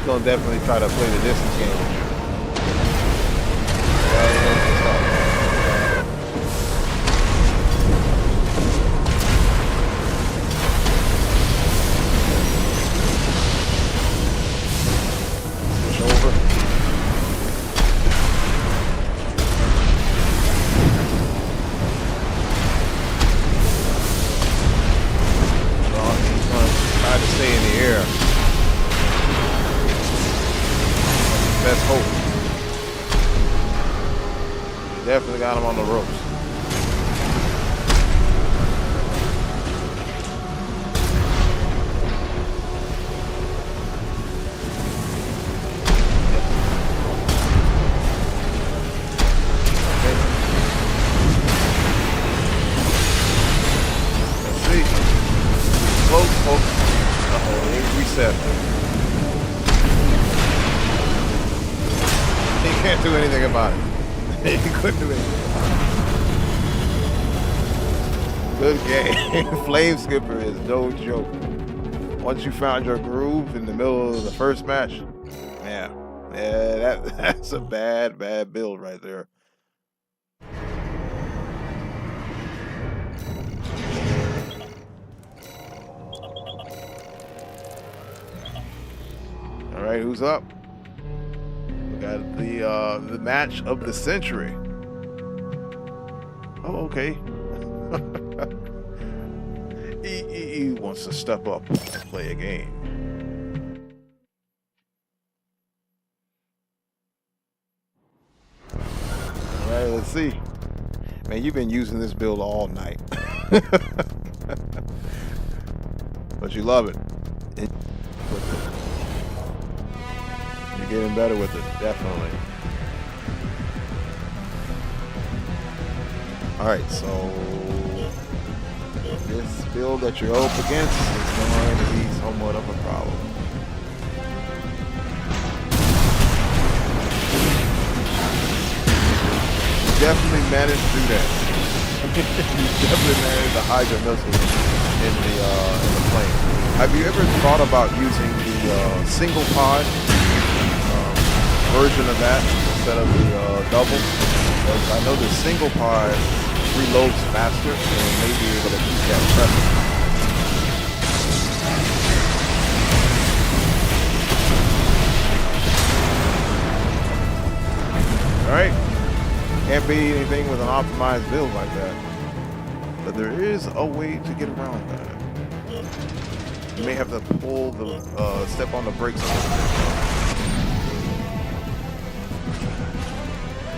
Gonna definitely try to play the distance game with you. Switch over. Well, he's gonna try to stay in the air. Best hope. You definitely got him on the ropes. Can't do anything about it. You couldn't do anything. Good game. Flame Skipper is no joke. Once you found your groove in the middle of the first match, yeah, that's a bad build right there. All right, who's up? We got the match of the century. Oh, okay. He wants to step up and play a game. All right, let's see. Man, you've been using this build all night. But you love it. You're getting better with it, definitely. All right, so this build that you're up against is going to be somewhat of a problem. You definitely managed to do that. You definitely managed to hide your missiles in the plane. Have you ever thought about using the single pod version of that instead of the double? Because I know the single pod reloads faster and may be able to keep that pressure. Alright. Can't beat anything with an optimized build like that. But there is a way to get around that. You may have to pull the step on the brakes a little bit.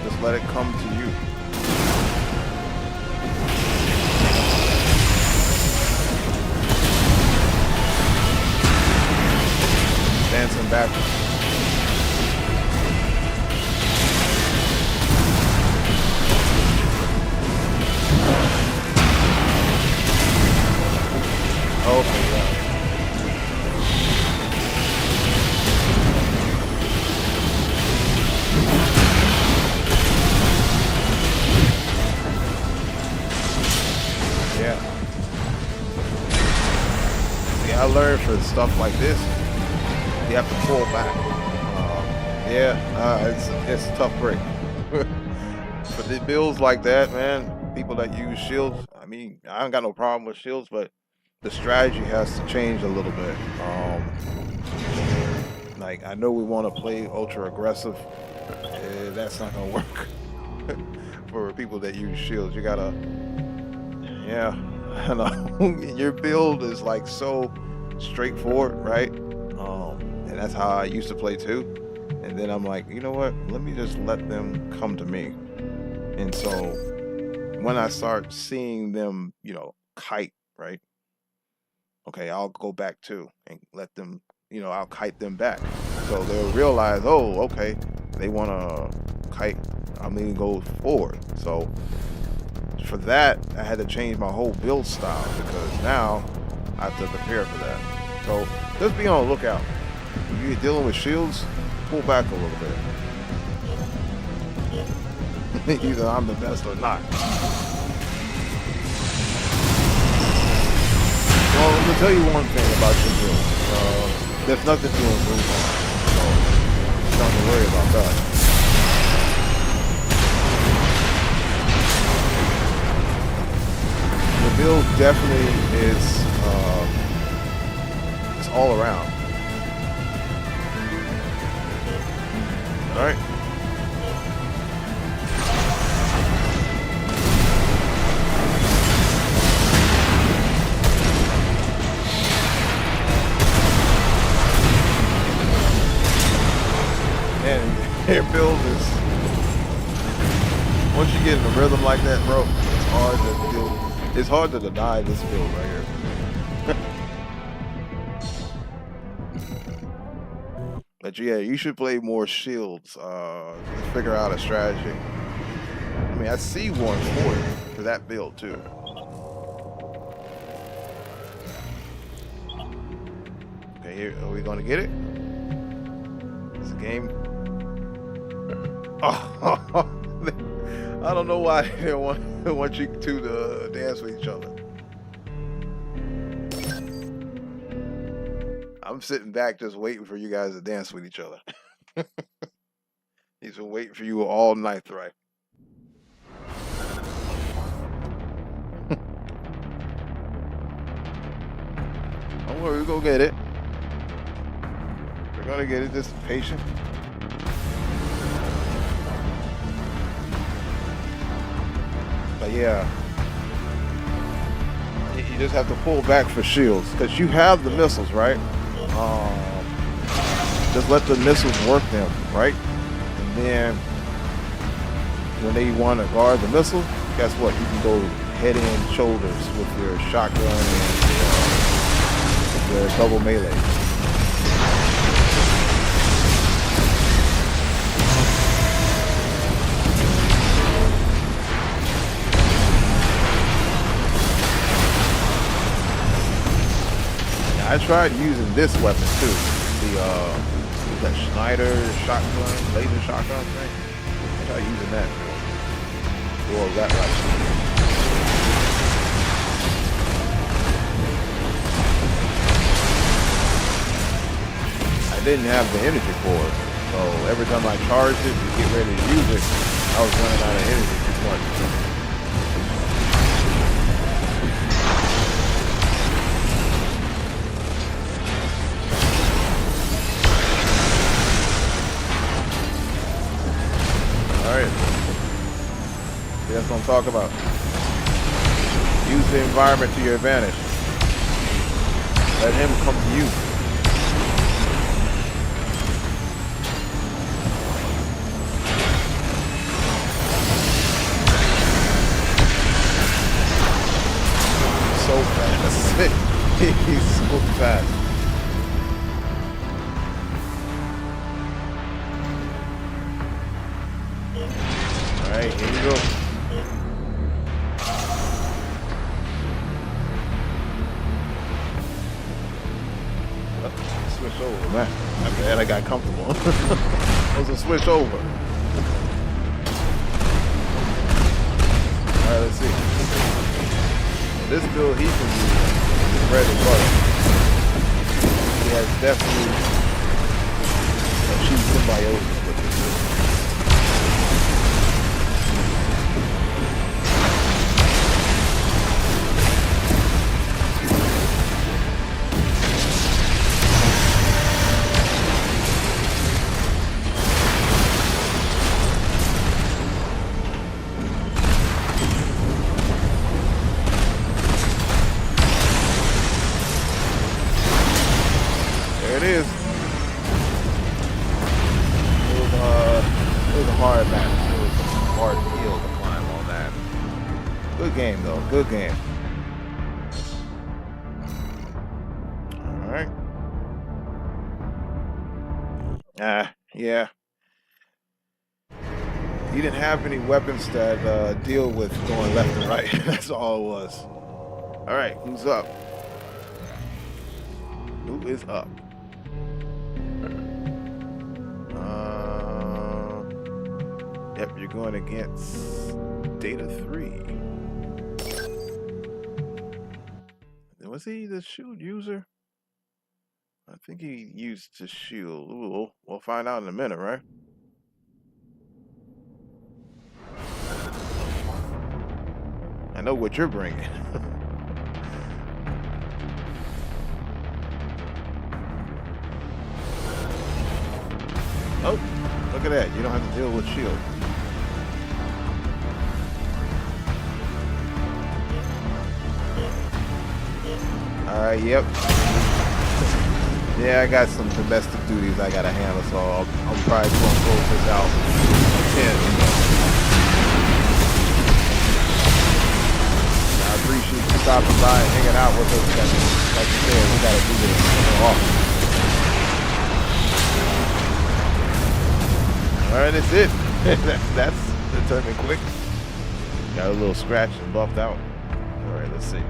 Just let it come to you. Dancing backwards. Okay, yeah. Yeah. See, I learned for stuff like this, you have to pull back. It's a tough break. For the builds like that, man, people that use shields, I mean, I ain't got no problem with shields, but the strategy has to change a little bit. Like, I know we want to play ultra aggressive. That's not gonna work for people that use shields. You gotta, yeah, I know. Your build is like so straightforward, right? And that's how I used to play too. And then I'm like, you know what? Let me just let them come to me. And so when I start seeing them, kite, right? Okay, I'll go back too and let them, I'll kite them back. So they'll realize, oh, okay, they want to kite, I'm going to go forward. So for that, I had to change my whole build style because now I have to prepare for that. So just be on the lookout. When you're dealing with shields, pull back a little bit. Either I'm the best or not. Well, let me tell you one thing about your build. There's nothing to improve on, so don't have to worry about that. The build definitely is it's all around. All right. And your build is, once you get in a rhythm like that, bro, it's hard to deny this build right here. But yeah, you should play more shields to figure out a strategy. I mean, I see one for that build too. Okay, here, are we gonna get it? It's a game. Oh, I don't know why they don't want you two to dance with each other. I'm sitting back just waiting for you guys to dance with each other. He's been waiting for you all night, right? Don't worry, we're gonna get it. We're gonna get it. Just patient. But yeah, you just have to pull back for shields because you have the missiles, right? Just let the missiles work them, right? And then when they want to guard the missile, guess what? You can go head and shoulders with your shotgun and your double melee. I tried using this weapon too. That Schneider shotgun, laser shotgun thing. I tried using that. Or that rifle. I didn't have the energy for it. So every time I charged it to get ready to use it, I was running out of energy too much. That's what I'm talking about. Use the environment to your advantage. Let him come to you. So fast. He's so fast. All right, here we go. Switch over, man. I'm glad I got comfortable. It was a switch over. Alright, let's see. This build he can use is bread and butter. He has definitely achieved symbiosis with this build. It is. It was a hard match. It was a hard hill to climb on that. Good game though. Good game. All right. Yeah. He didn't have any weapons that deal with going left and right. That's all it was. All right. Who's up? Who is up? Yep, you're going against Data 3. Was he the shield user? I think he used the shield. Ooh, we'll find out in a minute, right? I know what you're bringing. Oh, look at that. You don't have to deal with shield. Alright, yep. Yeah, I got some domestic duties I gotta handle, so I'm probably gonna close this out. 10. I appreciate you stopping by and hanging out with us. Like you said, we gotta do this often. Alright, that's it. that's determined quick. Got a little scratch and buffed out. Alright, let's see.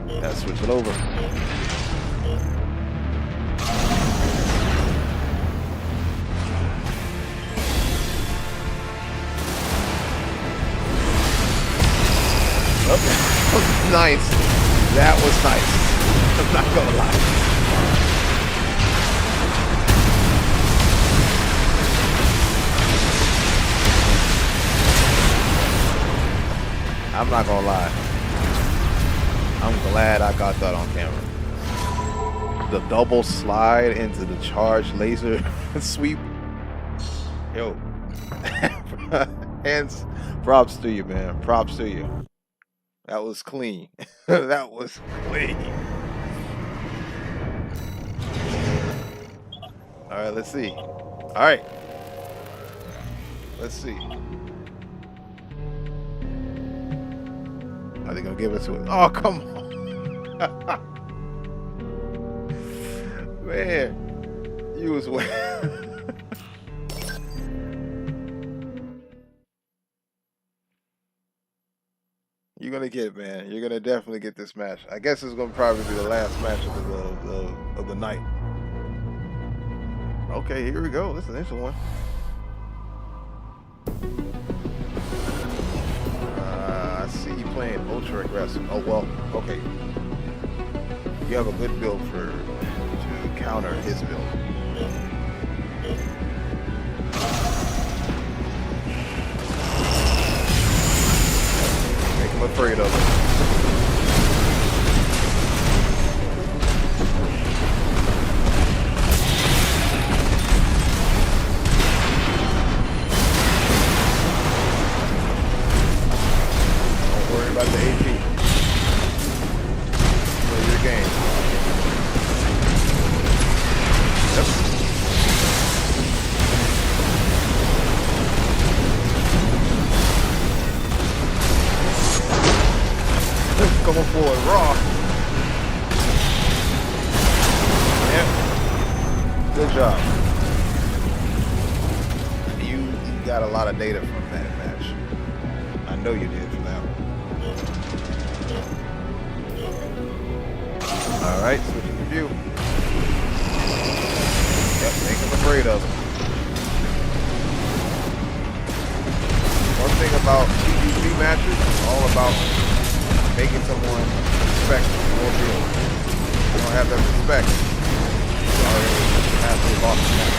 Gotta switch it over. That was nice. I'm not gonna lie. I'm not gonna lie. I'm glad I got that on camera. The double slide into the charged laser sweep. Yo. Hands, props to you, man. Props to you. That was clean. That was clean. All right, let's see. All right. Let's see. Are they gonna give it to us? Oh, come on. Man, you was way. You're gonna get it, man. You're gonna definitely get this match. I guess it's gonna probably be the last match of the night. Okay, here we go. This is an interesting one. I see you playing ultra aggressive. Oh well, okay. You have a good build to counter his build. Make him afraid of it. Don't worry about the AP. Play your game. Yep. Coming forward raw. Yep. Good job. You got a lot of data from that match. I know you did from that one. All right, switching the view. Yep, make him afraid of him. One thing about PvP matches is all about making someone respect your build. If you don't have that respect, you already have to lost the match.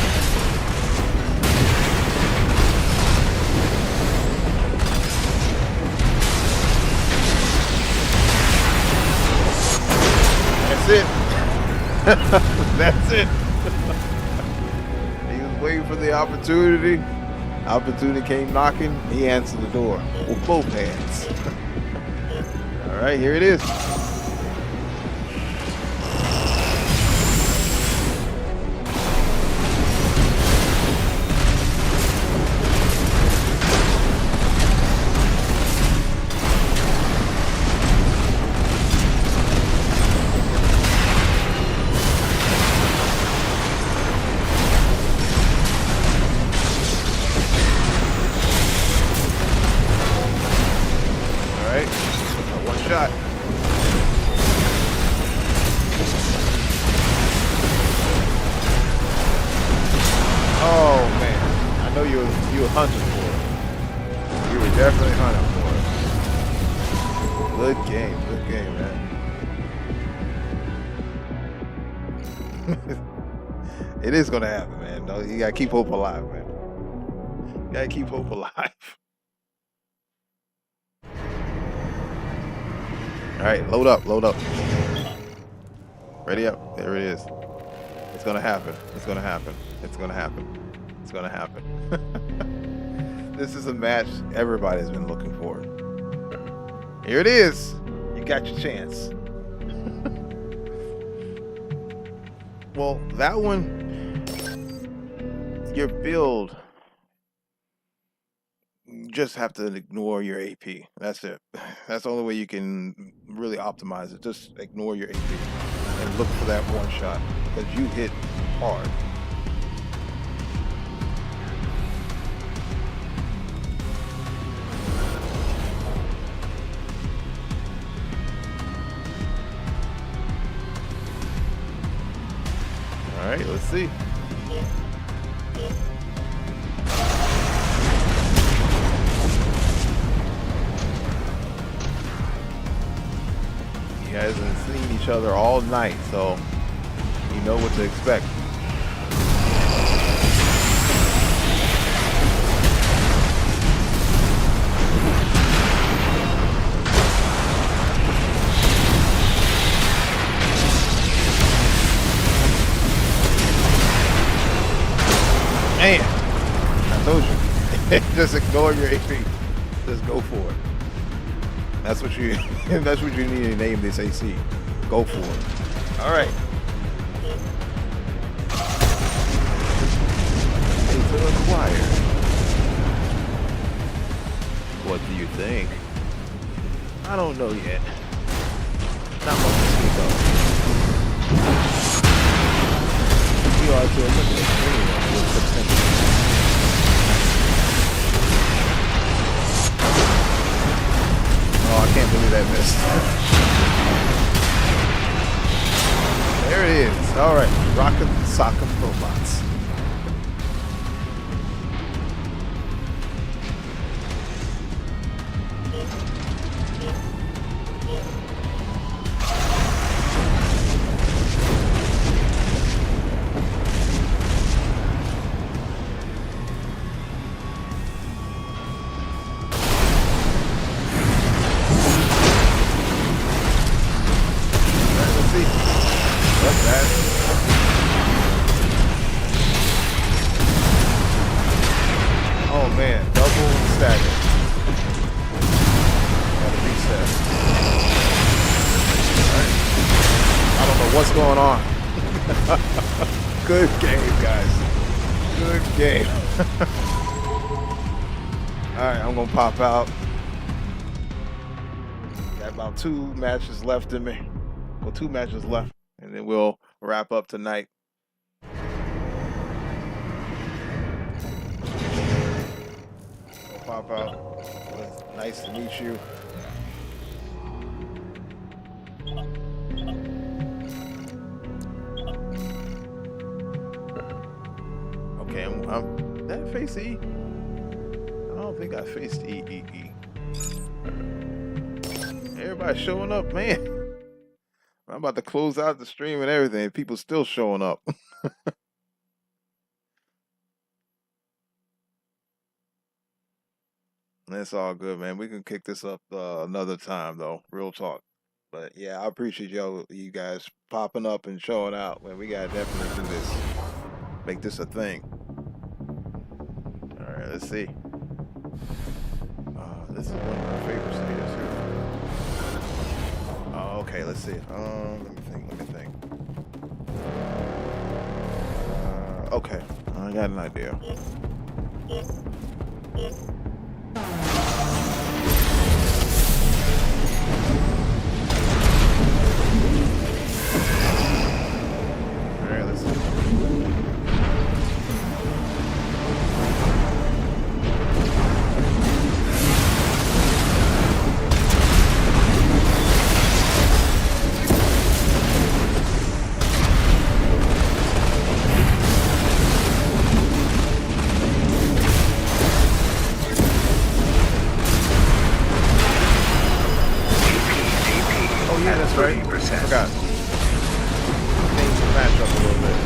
That's it. That's it. He was waiting for the opportunity. Opportunity came knocking. He answered the door with both hands. All right, here it is. Shot. Oh man, I know you were hunting for it. You were definitely hunting for it. Good game, man. It is gonna happen, man. No, you gotta keep hope alive, man. You gotta keep hope alive. All right, load up. Ready up. There it is. It's gonna happen. It's gonna happen. It's gonna happen. It's gonna happen. This is a match everybody's been looking for. Here it is. You got your chance. Well, that one, your build, you just have to ignore your AP. That's it. That's the only way you can really optimize it. Just ignore your AP and look for that one shot because you hit hard. All right, let's see. He hasn't each other all night, so you know what to expect. Man, I told you. Just ignore your AP. Just go for it. That's what you that's what you need to name this AC. Go for it. All right. Data acquired. What do you think? I don't know yet. Not much to speak of. You are to eliminate anyone with potential. Oh, I can't believe that missed. There it is. All right, Rock'em Sock'em Robots. Oh man, double stagger. Gotta reset. Right. I don't know what's going on. Good game, guys. Good game. Alright, I'm gonna pop out. Got about 2 matches left in me. Well, 2 matches left, and then we'll wrap up tonight. Pop out. Nice to meet you. Okay, did I face E? I don't think I faced E. Everybody's showing up, man. I'm about to close out the stream and everything. People still showing up. That's all good, man. We can kick this up another time, though. Real talk. But yeah, I appreciate you guys popping up and showing out. Man, we gotta definitely do this. Make this a thing. All right, let's see. This is one of my favorite stages here. Oh, okay, let's see. Let me think. Okay, I got an idea. Alright, let's see. Right? I forgot. Change the match up a little bit.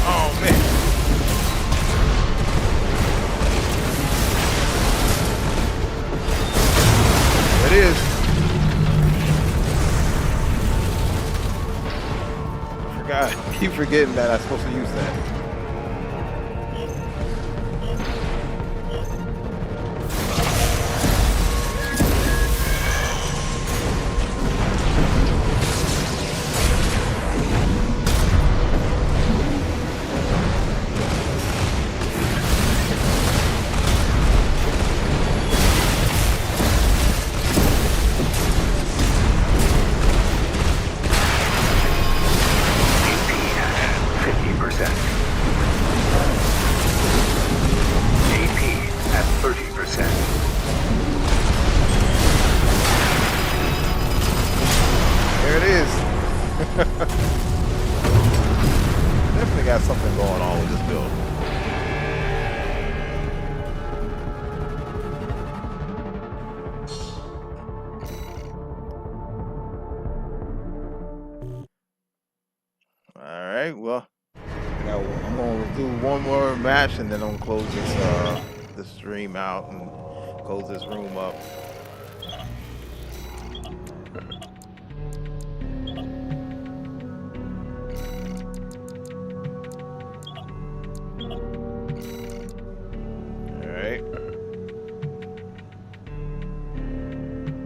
Oh man. It is. I forgot. I keep forgetting that I'm supposed to use that. Definitely got something going on with this build. right. Well, I'm gonna do one more match, and then I'm gonna close this stream out and close this room up.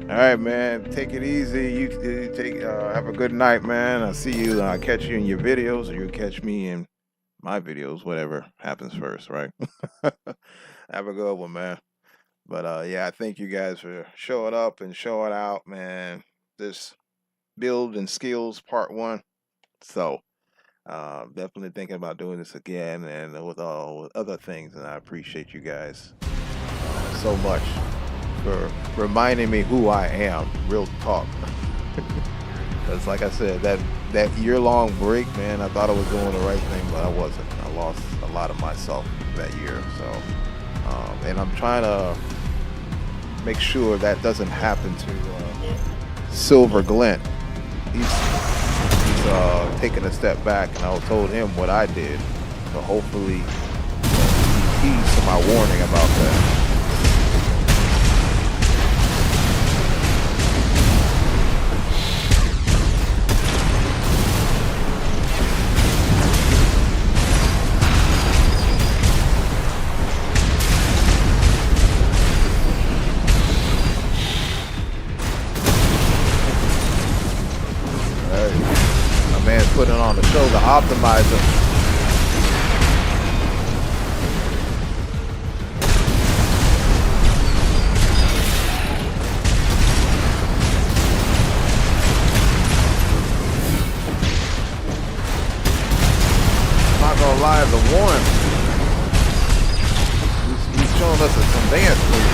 All right, man. Take it easy. You take. Have a good night, man. I'll see you. I'll catch you in your videos, or you catch me in my videos. Whatever happens first, right? Have a good one, man. But yeah, I thank you guys for showing up and showing out, man. This build and skills part 1. So definitely thinking about doing this again and with other things. And I appreciate you guys so much for reminding me who I am, real talk. Because like I said, that year-long break, man, I thought I was doing the right thing, but I wasn't. I lost a lot of myself that year. So, and I'm trying to make sure that doesn't happen to Silver Glint. He's taking a step back, and I told him what I did. So hopefully he heeds to my warning about that. Putting on the show, the optimizer. I'm not gonna lie, the one he's showing us a conveyance move.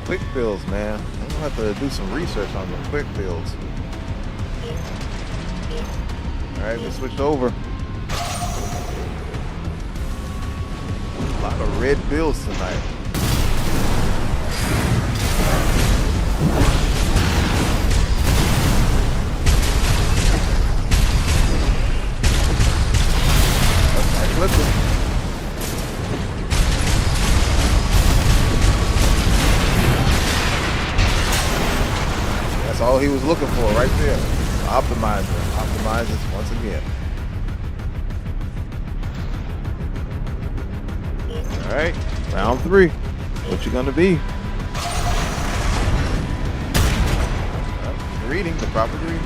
Quick builds, man. I'm gonna have to do some research on the quick builds. All right, we switched over. A lot of red builds tonight. That's flipping. That's all he was looking for right there. Optimizes once again. All right, round 3. What you gonna be? Reading the proper reading.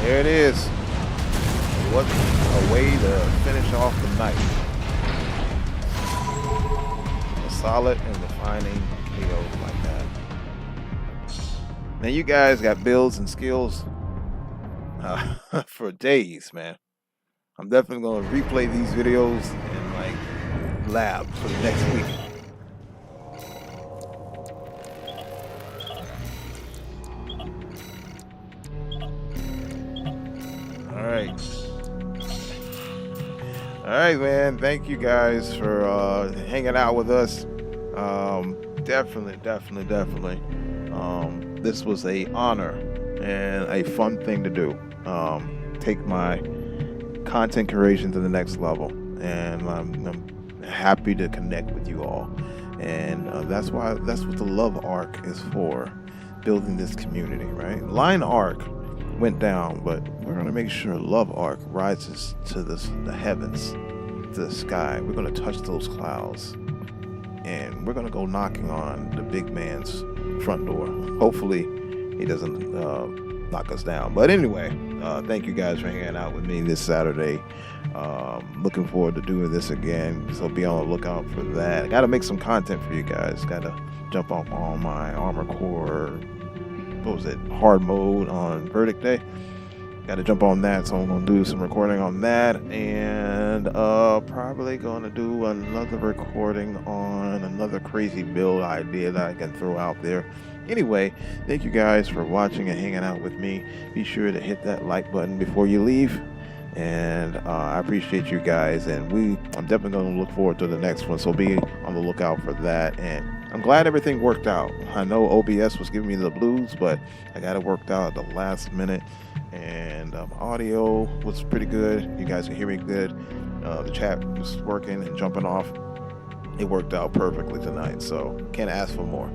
There it is. What a way to finish off the night. A solid and defining KO like that. Man, you guys got builds and skills for days, man. I'm definitely going to replay these videos in like lab for the next week. All right, man. Thank you guys for hanging out with us. Definitely. This was a honor and a fun thing to do. Take my content creation to the next level, and I'm happy to connect with you all. And that's what the Love Arc is for, building this community, right? Line Arc went down, but we're going to make sure Love Arc rises to the heavens, to the sky. We're going to touch those clouds, and we're going to go knocking on the big man's front door. Hopefully he doesn't knock us down. But anyway, thank you guys for hanging out with me this Saturday. Looking forward to doing this again, so be on the lookout for that. I got to make some content for you guys. Got to jump off on my Armor Core, what was it, hard mode on Verdict Day. got to jump on that, so I'm gonna do some recording on that, and probably gonna do another recording on another crazy build idea that I can throw out there. Anyway, thank you guys for watching and hanging out with me. Be sure to hit that like button before you leave, and I appreciate you guys, and I'm definitely gonna look forward to the next one, so be on the lookout for that. And I'm glad everything worked out. I know OBS was giving me the blues, but I got it worked out at the last minute, and audio was pretty good. You guys can hear me good. The chat was working and jumping off. It worked out perfectly tonight, so can't ask for more.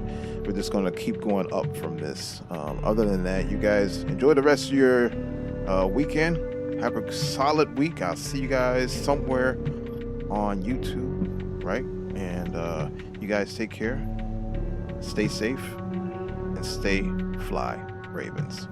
We're just going to keep going up from this. Other than that, you guys enjoy the rest of your weekend. Have a solid week. I'll see you guys somewhere on YouTube, right? And you guys take care, stay safe, and stay fly, Ravens.